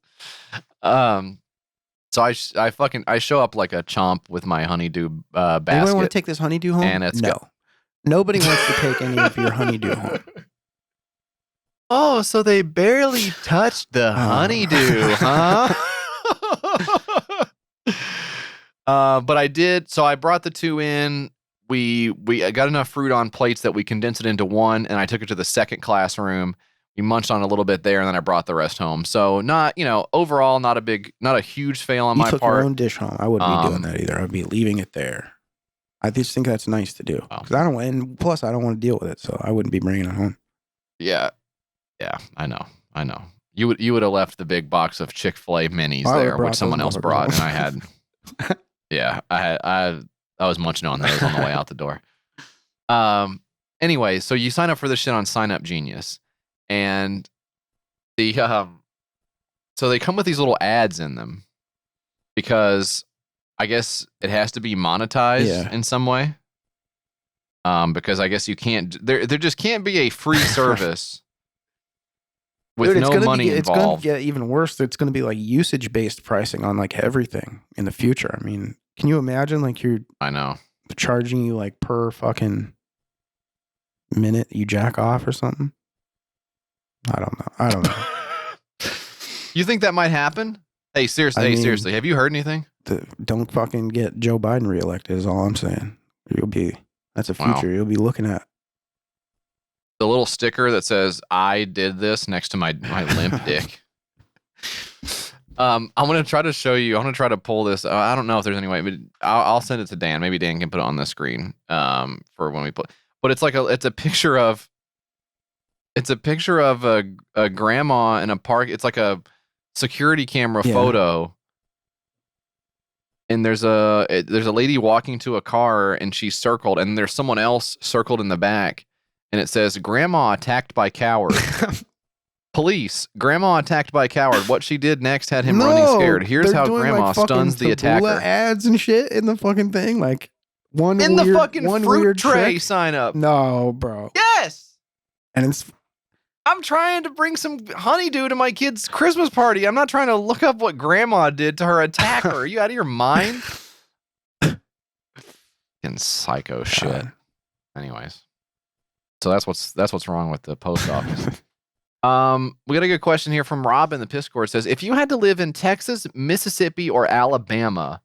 So I show up like a chomp with my honeydew basket. Anybody want to take this honeydew home? And it's no. Nobody wants to take any of your honeydew home. Oh, so they barely touched the honeydew, huh? But I did. So I brought the 2 in. We got enough fruit on plates that we condensed it into 1, and I took it to the second classroom. We munched on a little bit there, and then I brought the rest home. So not, overall, not a huge fail on my part. You took your own dish home. I wouldn't be doing that either. I'd be leaving it there. I just think that's nice to do because I don't want to deal with it, so I wouldn't be bringing it home. Yeah, I know. You would have left the big box of Chick-fil-A minis there, which someone else brought, and I had. Yeah, I was munching on those on the way out the door. Anyway, so you sign up for this shit on Sign Up Genius, and so they come with these little ads in them because I guess it has to be monetized in some way. Because I guess you can't. There just can't be a free service with no money involved. It's going to get even worse. It's going to be like usage-based pricing on like everything in the future. I mean, can you imagine like I know. Charging you like per fucking minute you jack off or something? I don't know. You think that might happen? Hey, seriously, have you heard anything? Don't fucking get Joe Biden reelected is all I'm saying. That's a future you'll be looking at. The little sticker that says "I did this" next to my limp dick. I'm gonna try to show you. I'm gonna try to pull this. I don't know if there's any way, but I'll send it to Dan. Maybe Dan can put it on the screen for when we put. But it's a picture of a grandma in a park. It's like a security camera photo. And there's a lady walking to a car and she's circled, and there's someone else circled in the back, and it says "Grandma attacked by coward." Police. Grandma attacked by coward. What she did next had him running scared. Here's they're how doing, grandma like, fucking stuns the Taboola attacker. ads and shit in the fucking thing, like one In weird, the fucking one fruit weird tray trick. sign up. No, bro. Yes. And it's I'm trying to bring some honeydew to my kid's Christmas party. I'm not trying to look up what grandma did to her attacker. Are you out of your mind? Fucking psycho shit. Anyways. So that's what's wrong with the post office. We got a good question here from Rob in the Piscord. It says, if you had to live in Texas, Mississippi, or Alabama,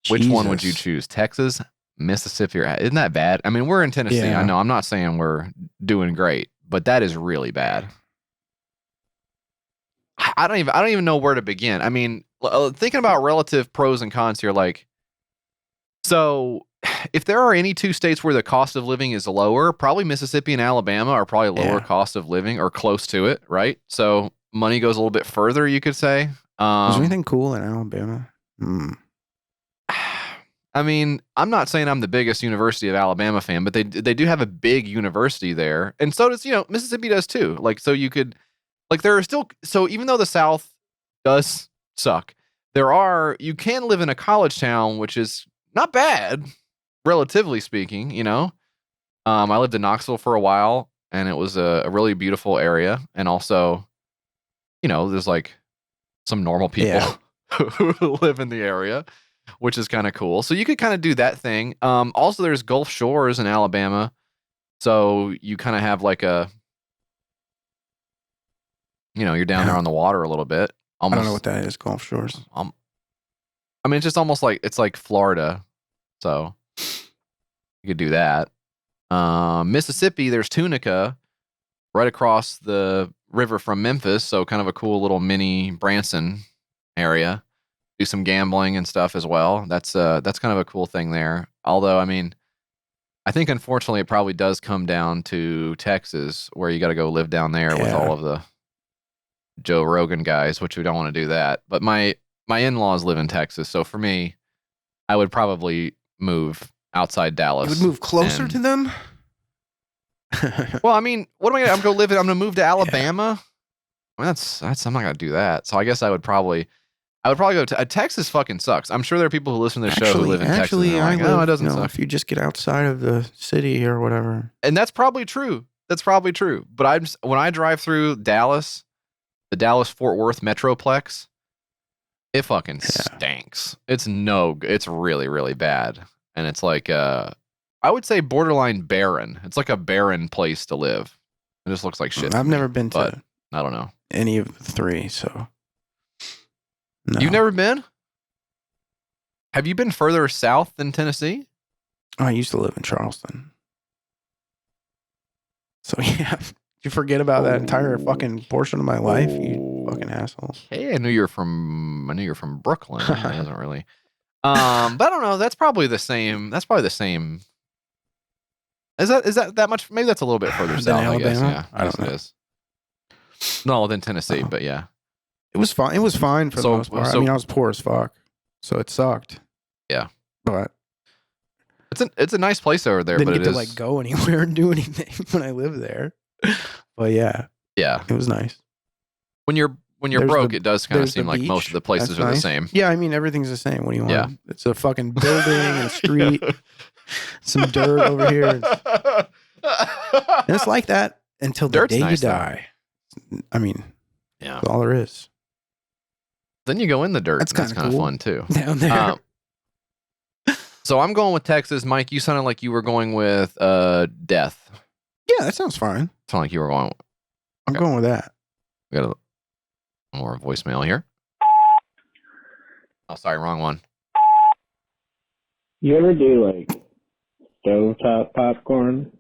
which one would you choose? Texas, Mississippi, or isn't that bad? I mean, we're in Tennessee. Yeah. I know. I'm not saying we're doing great, but that is really bad. I don't even know where to begin. I mean, thinking about relative pros and cons here, like, so if there are any two states where the cost of living is lower, probably Mississippi and Alabama are probably lower cost of living or close to it, right? So money goes a little bit further, you could say. is there anything cool in Alabama? I mean, I'm not saying I'm the biggest University of Alabama fan, but they do have a big university there, and so does Mississippi does too. Like, so you could, like, there are still, so even though the South does suck, you can live in a college town, which is not bad, relatively speaking. I lived in Knoxville for a while, and it was a really beautiful area, and also, there's like some normal people who live in the area, which is kind of cool. So you could kind of do that thing. Also, there's Gulf Shores in Alabama, so you kind of have like a, you're down there on the water a little bit. Almost, I don't know what that is, Gulf Shores. I mean, it's just almost like, it's like Florida, so you could do that. Mississippi, there's Tunica right across the river from Memphis, so kind of a cool little mini Branson area. Do some gambling and stuff as well. That's kind of a cool thing there. Although, I mean, I think unfortunately it probably does come down to Texas, where you got to go live down there with all of the Joe Rogan guys, which we don't want to do that. But my in-laws live in Texas, so for me, I would probably move outside Dallas. You would move closer to them? Well, I mean, what am I gonna? I'm gonna move to Alabama. I mean, that's I'm not gonna do that. So I guess I would probably go to Texas. Fucking sucks. I'm sure there are people who listen to this show who live in Texas. And are like, no, it doesn't suck. If you just get outside of the city or whatever, and that's probably true. But when I drive through Dallas, the Dallas-Fort Worth Metroplex, it fucking stinks. It's really, really bad. And it's like, I would say borderline barren. It's like a barren place to live. It just looks like shit. I've never been to I don't know any of the three, so. No. You've never been? Have you been further south than Tennessee? I used to live in Charleston. So yeah, you forget about that entire fucking portion of my life, you fucking asshole. Hey, I knew you're from Brooklyn. It doesn't really. But I don't know. That's probably the same. Is that much? Maybe that's a little bit further south. I guess. Yeah, I don't know. It is. No, than Tennessee, but yeah. It was fine. It was fine for the most part. I mean, I was poor as fuck, so it sucked. Yeah, but it's a nice place over there. Didn't but get to like go anywhere and do anything when I lived there. But yeah, it was nice. When you're broke, it does kind of seem like beach. most of the places are the same. Yeah, I mean everything's the same. What do you want? Yeah. It's a fucking building and a street, some dirt over here, and it's like that until the day you die. I mean, that's all there is. Then you go in the dirt. That's kind of fun too. Down there. So I'm going with Texas. Mike, you sounded like you were going with death. Yeah, that sounds fine. Sound like you were going. Okay. I'm going with that. We got a more voicemail here. Oh, sorry, wrong one. You ever do like stovetop popcorn?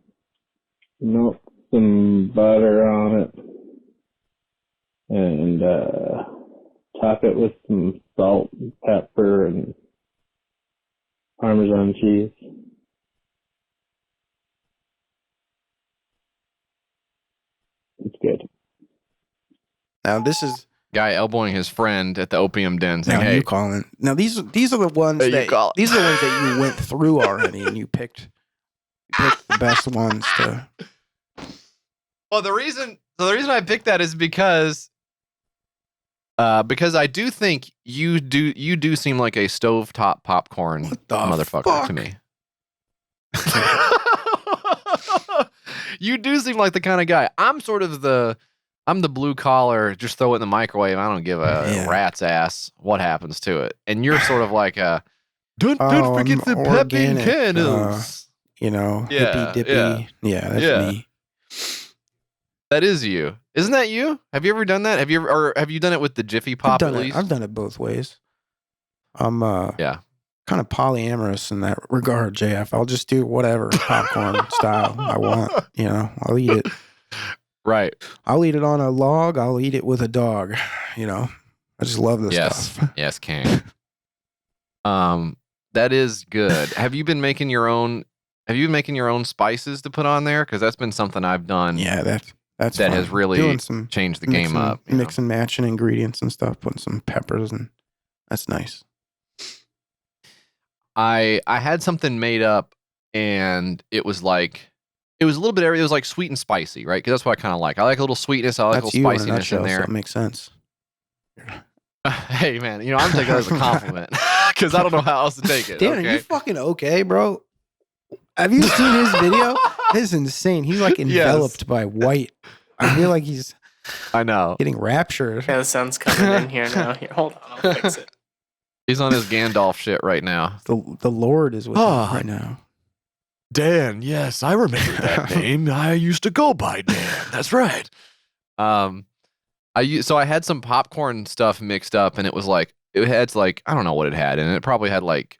Melt some butter on it and top it with some salt and pepper and Parmesan cheese. It's good. Now this is guy elbowing his friend at the opium den saying, now "Hey, you calling?" Now these are the ones that you went through already, and you picked the best ones to. Well, the reason So the reason I picked that is because I do think you do seem like a stovetop popcorn motherfucker to me. You do seem like the kind of guy. I'm the blue collar, just throw it in the microwave. I don't give a rat's ass what happens to it. And you're sort of like a don't forget the pepping candles. Hippy dippy. Yeah, that's me. That is you. Isn't that you? Have you ever done that? Have you done it with the Jiffy Pop at least? I've done it both ways. I'm kind of polyamorous in that regard, JF. I'll just do whatever popcorn style I want. I'll eat it. Right. I'll eat it on a log. I'll eat it with a dog. I just love this stuff. Yes, King. That is good. Have you been making your own spices to put on there? Because that's been something I've done. Yeah, that fun. Has really changed the game up. Mix and matching ingredients and stuff, putting some peppers, and that's nice. I had something made up, and it was a little bit. It was like sweet and spicy, right? Because that's what I kind of like. I like a little sweetness. I like a little spiciness in there. So it makes sense. Hey man, I'm taking that as a compliment because I don't know how else to take it. Dan, are you fucking okay, bro? Have you seen his video? This is insane. He's like enveloped by white. I feel like he's. I know. Getting raptured. Yeah, the sun's coming in here now. Here, hold on, I'll fix it. He's on his Gandalf shit right now. The Lord is with him right now. Dan, yes, I remember that name. I used to go by Dan. That's right. So I had some popcorn stuff mixed up, and it had I don't know what it had, and it probably had like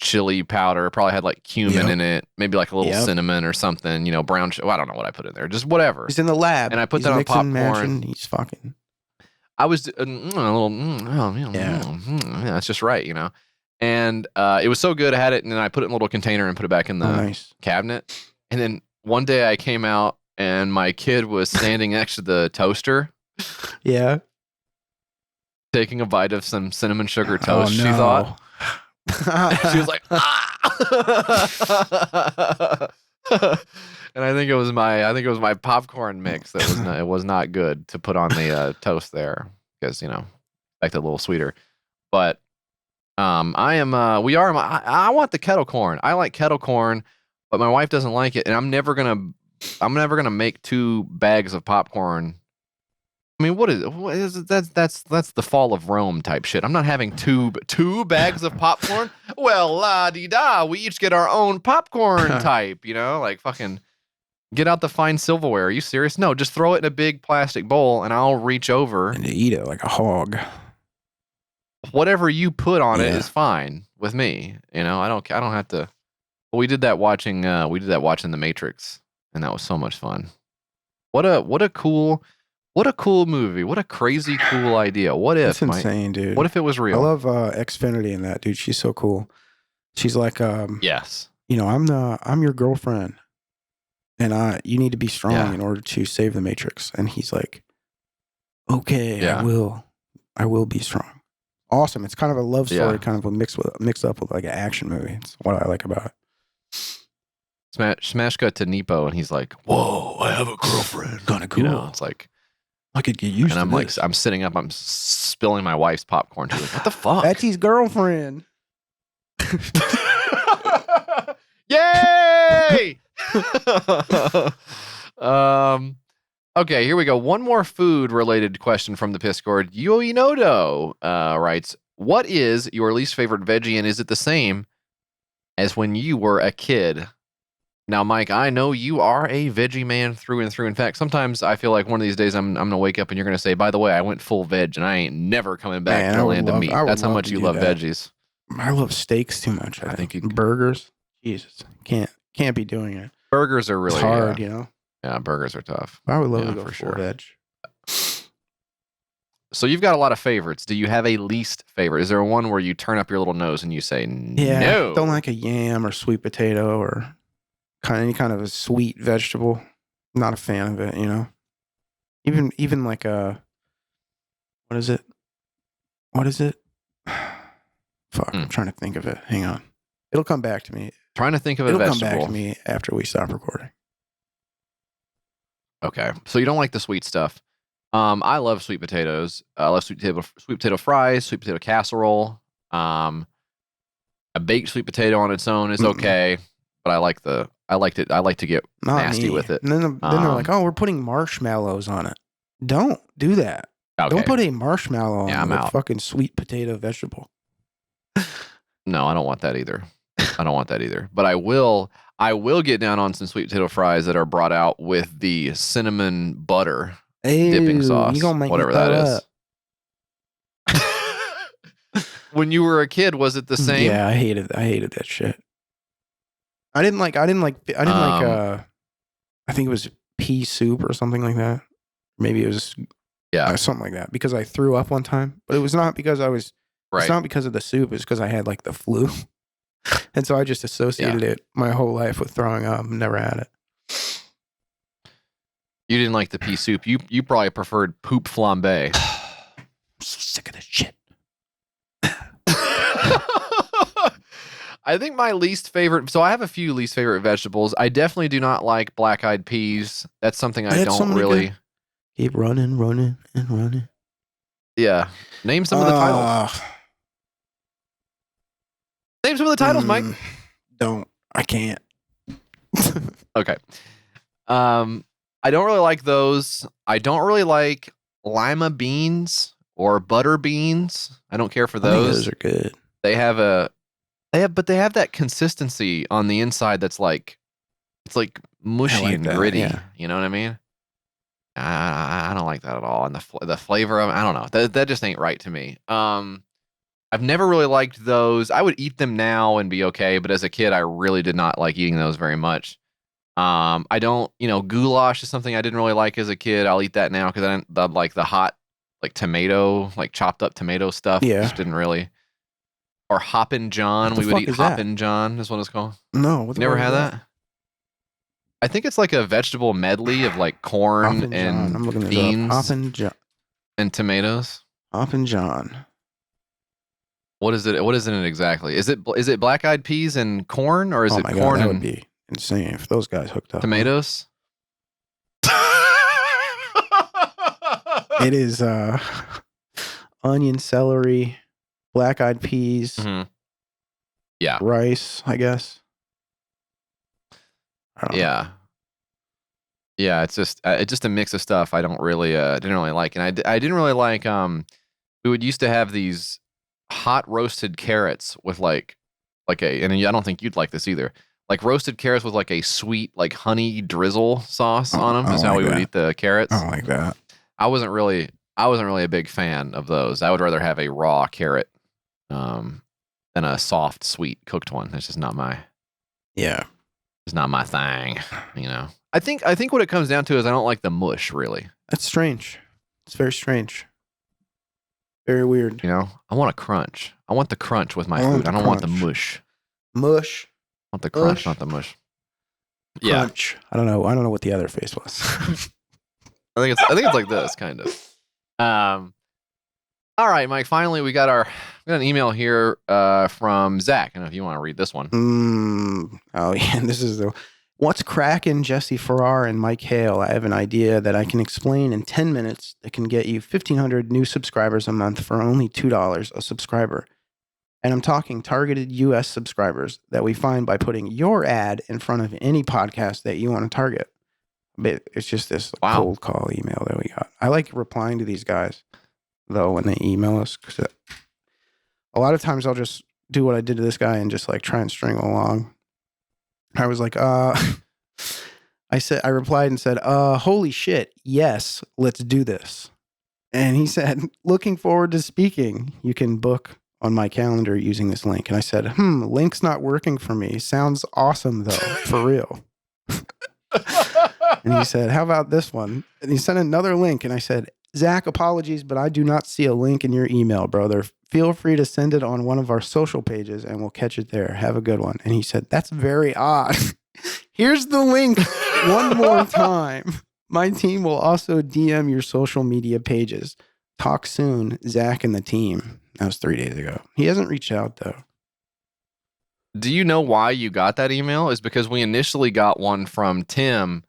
chili powder, probably had like cumin in it, maybe like a little cinnamon or something, brown. I don't know what I put in there, just whatever. He's in the lab, and I put that on popcorn. He's fucking. I was a little, that's just right, And it was so good. I had it, and then I put it in a little container and put it back in the cabinet. And then one day I came out, and my kid was standing next to the toaster. Yeah. Taking a bite of some cinnamon sugar toast, she thought. She was like, ah! And I think it was my popcorn mix that was not good to put on the toast there because like a little sweeter. But I want the kettle corn. I like kettle corn, but my wife doesn't like it, and I'm never gonna make 2 bags of popcorn. I mean, what is it? That's the fall of Rome type shit. I'm not having two bags of popcorn. Well, la-di-da, we each get our own popcorn type, like fucking get out the fine silverware. Are you serious? No, just throw it in a big plastic bowl and I'll reach over and eat it like a hog. Whatever you put on it is fine with me. I don't have to. We did that watching The Matrix, and that was so much fun. What a cool movie. What a crazy cool idea. What if? That's insane, dude. What if it was real? I love Xfinity in that, dude. She's so cool. She's like, yes. I'm your girlfriend, and you need to be strong in order to save the Matrix. And he's like, okay, I will be strong. Awesome. It's kind of a love story, kind of mixed up with like an action movie. It's what I like about it. Smash cut to Nepo, and he's like, "Whoa, I have a girlfriend." Kind of cool. It's like I could get used to this. this. Like, I'm sitting up, I'm spilling my wife's popcorn. She's like, "What the fuck?" That's his girlfriend. Yay! Okay, here we go. One more food-related question from the Discord. Yoinodo writes, "What is your least favorite veggie, and is it the same as when you were a kid?" Now, Mike, I know you are a veggie man through and through. In fact, sometimes I feel like one of these days I'm gonna wake up and you're gonna say, "By the way, I went full veg, and I ain't never coming back to the land of meat." That's how much you love veggies. I love steaks too much. I think burgers. Jesus, can't be doing it. Burgers are really hard, Yeah, burgers are tough. I would love to go full veg. So you've got a lot of favorites. Do you have a least favorite? Is there one where you turn up your little nose and you say no? Don't like a yam or sweet potato or any kind of a sweet vegetable. Not a fan of it, Even like a what is it? Fuck, I'm trying to think of it. Hang on. It'll come back to me. Trying to think of a vegetable. It'll come back to me after we stop recording. Okay, so you don't like the sweet stuff. I love sweet potatoes. I love sweet potato fries, sweet potato casserole. A baked sweet potato on its own is okay, but I like to get Not nasty me. with it. And then they're like, "Oh, we're putting marshmallows on it." Don't do that. Okay. Don't put a marshmallow Yeah, on I'm a out. fucking sweet potato vegetable. No, I don't want that either. I don't want that either. But I will get down on some sweet potato fries that are brought out with the cinnamon butter dipping Ew, sauce, you gonna make me whatever throw that up. is. When you were a kid, was it the same? Yeah, I hated that shit. I didn't like I think it was pea soup or something like that. Maybe it was something like that, because I threw up one time, but it was not because it's not because of the soup, it's because I had like the flu. And so I just associated it my whole life with throwing up. Never had it. You didn't like the pea soup. You probably preferred poop flambe. I'm so sick of this shit. I think my least favorite. So I have a few least favorite vegetables. I definitely do not like black-eyed peas. That's something I don't really. Keep running, and running. Yeah. Name some of the titles. Name some of the titles, Mike. Don't. I can't. Okay. I don't really like those. I don't really like lima beans or butter beans. I don't care for I think those. those are good. They have that consistency on the inside that's like, it's like mushy like and that, gritty. yeah. You know what I mean? I don't like that at all. And the flavor of it, I don't know. That just ain't right to me. I've never really liked those. I would eat them now and be okay, but as a kid, I really did not like eating those very much. I don't, goulash is something I didn't really like as a kid. I'll eat that now because I didn't like the hot, like tomato, like chopped up tomato stuff. Yeah. Just didn't really. Or Hoppin' John. What the We would fuck eat is that? Hoppin' John is what it's called. No, what the Never fuck had is that? I think it's like a vegetable medley of like corn Hoppin' John. I'm looking and this up. beans Hoppin' John. and tomatoes. Hoppin' John. What is it? What is it exactly? Is it black-eyed peas and corn, or is it my corn God, that and would be insane if those guys hooked up. tomatoes? It is onion, celery, black-eyed peas, Yeah. rice, I guess. I don't know. Yeah. Yeah, it's just a mix of stuff I didn't really like, and I didn't really like. We would used to have these hot roasted carrots with and I don't think you'd like this either. Like roasted carrots with like a sweet like honey drizzle sauce on them is how we would eat the carrots. I don't like that. I wasn't really a big fan of those. I would rather have a raw carrot than a soft sweet cooked one. That's just not my. Yeah. It's not my thing, I think what it comes down to is I don't like the mush, really. That's strange. It's very strange. Very weird. I want a crunch. I want the crunch with my food. I don't want the mush. Mush. I want the crunch, not the mush. Crunch. Yeah. I don't know what the other face was. I think it's like this, kind of. All right, Mike. Finally, we got an email here from Zach. I don't know if you want to read this one. Oh yeah, this is what's cracking, Jesse Farrar and Mike Hale. I have an idea that I can explain in 10 minutes that can get you 1,500 new subscribers a month for only $2 a subscriber. And I'm talking targeted U.S. subscribers that we find by putting your ad in front of any podcast that you want to target. But it's just this cold call email that we got. I like replying to these guys, though, when they email us. Because a lot of times I'll just do what I did to this guy and just like try and string along. I was like, I replied and said, holy shit, yes, let's do this. And he said, looking forward to speaking. You can book on my calendar using this link. And I said, link's not working for me. Sounds awesome though, for real. And he said, how about this one? And he sent another link. And I said, Zach, apologies, but I do not see a link in your email, brother. Feel free to send it on one of our social pages and we'll catch it there. Have a good one. And he said, that's very odd. Here's the link one more time. My team will also DM your social media pages. Talk soon, Zach and the team. That was 3 days ago. He hasn't reached out though. Do you know why you got that email? Is because we initially got one from Tim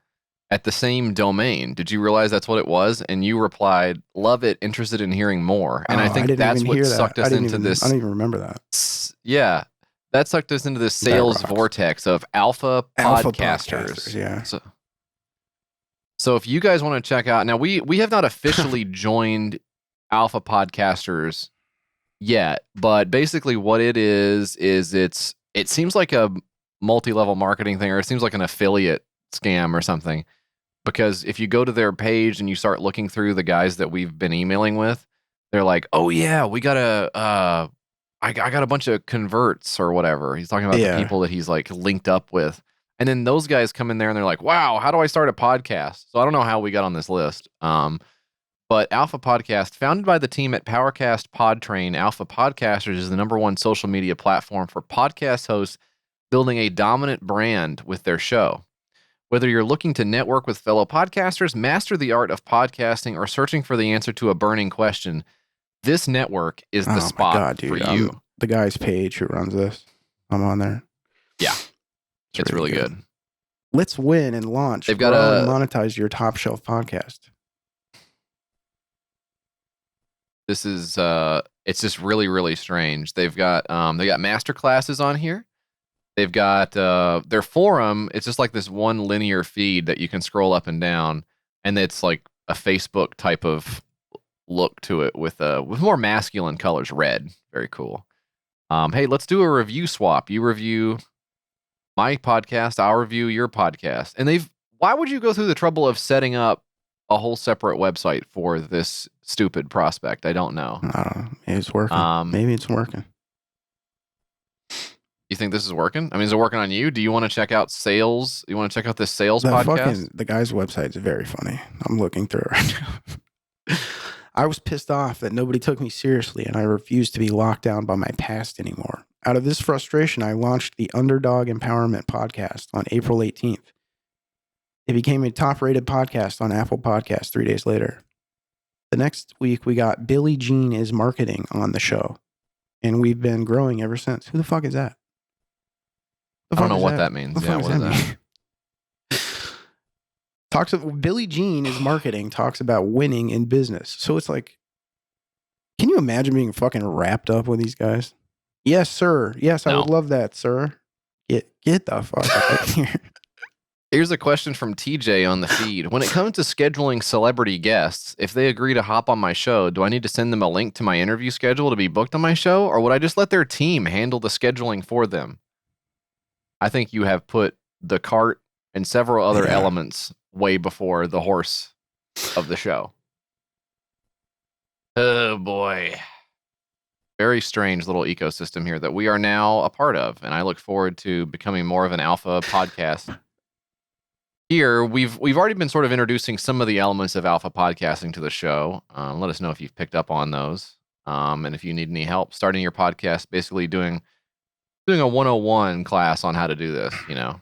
at the same domain. Did you realize that's what it was? And you replied, "Love it, interested in hearing more." And I think that's what sucked us into this. I don't even remember that. Yeah, that sucked us into this sales vortex of alpha podcasters. Yeah. So if you guys want to check out, now we have not officially joined Alpha Podcasters yet, but basically what it is it seems like a multi-level marketing thing, or it seems like an affiliate scam or something. Because if you go to their page and you start looking through the guys that we've been emailing with, they're like, "Oh yeah, we got I got a bunch of converts or whatever." He's talking about the people that he's like linked up with. And then those guys come in there and they're like, "Wow, how do I start a podcast?" So I don't know how we got on this list. But Alpha Podcast, founded by the team at Powercast Podtrain, Alpha Podcasters is the #1 social media platform for podcast hosts building a dominant brand with their show. Whether you're looking to network with fellow podcasters, master the art of podcasting, or searching for the answer to a burning question, this network is the spot for you. The guy's page who runs this. I'm on there. Yeah. It's really good. Let's win and launch. They've got monetize your top shelf podcast. This is it's just really, really strange. They got master classes on here. They've got their forum. It's just like this one linear feed that you can scroll up and down, and it's like a Facebook type of look to it with more masculine colors, red. Very cool. Hey, let's do a review swap. You review my podcast, I'll review your podcast. And why would you go through the trouble of setting up a whole separate website for this stupid prospect? I don't know. Maybe it's working. Maybe it's working. You think this is working? I mean, is it working on you? Do you want to check out sales? You want to check out this sales podcast? The guy's website is very funny. I'm looking through it right now. I was pissed off that nobody took me seriously, and I refused to be locked down by my past anymore. Out of this frustration, I launched the Underdog Empowerment Podcast on April 18th. It became a top-rated podcast on Apple Podcasts 3 days later. The next week, we got Billie Jean is Marketing on the show, and we've been growing ever since. Who the fuck is that? I don't know what that means. Yeah, what is that? Billie Jean is Marketing talks about winning in business. So it's like, can you imagine being fucking wrapped up with these guys? Yes, sir. Yes, I would love that, sir. Get the fuck out of here. Here's a question from TJ on the feed. When it comes to scheduling celebrity guests, if they agree to hop on my show, do I need to send them a link to my interview schedule to be booked on my show? Or would I just let their team handle the scheduling for them? I think you have put the cart and several other elements way before the horse of the show. Oh, boy. Very strange little ecosystem here that we are now a part of, and I look forward to becoming more of an alpha podcast. Here, we've already been sort of introducing some of the elements of alpha podcasting to the show. Let us know if you've picked up on those, and if you need any help starting your podcast, basically doing a 101 class on how to do this, you know.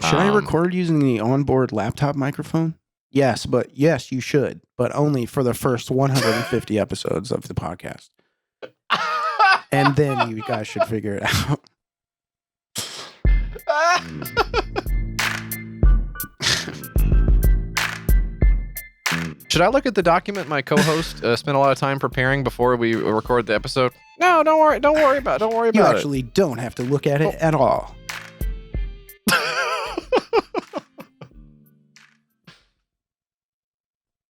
Should I record using the onboard laptop microphone? Yes, you should, but only for the first 150 episodes of the podcast. And then you guys should figure it out. Should I look at the document my co-host spent a lot of time preparing before we record the episode? No, don't worry about it. You actually don't have to look at it at all.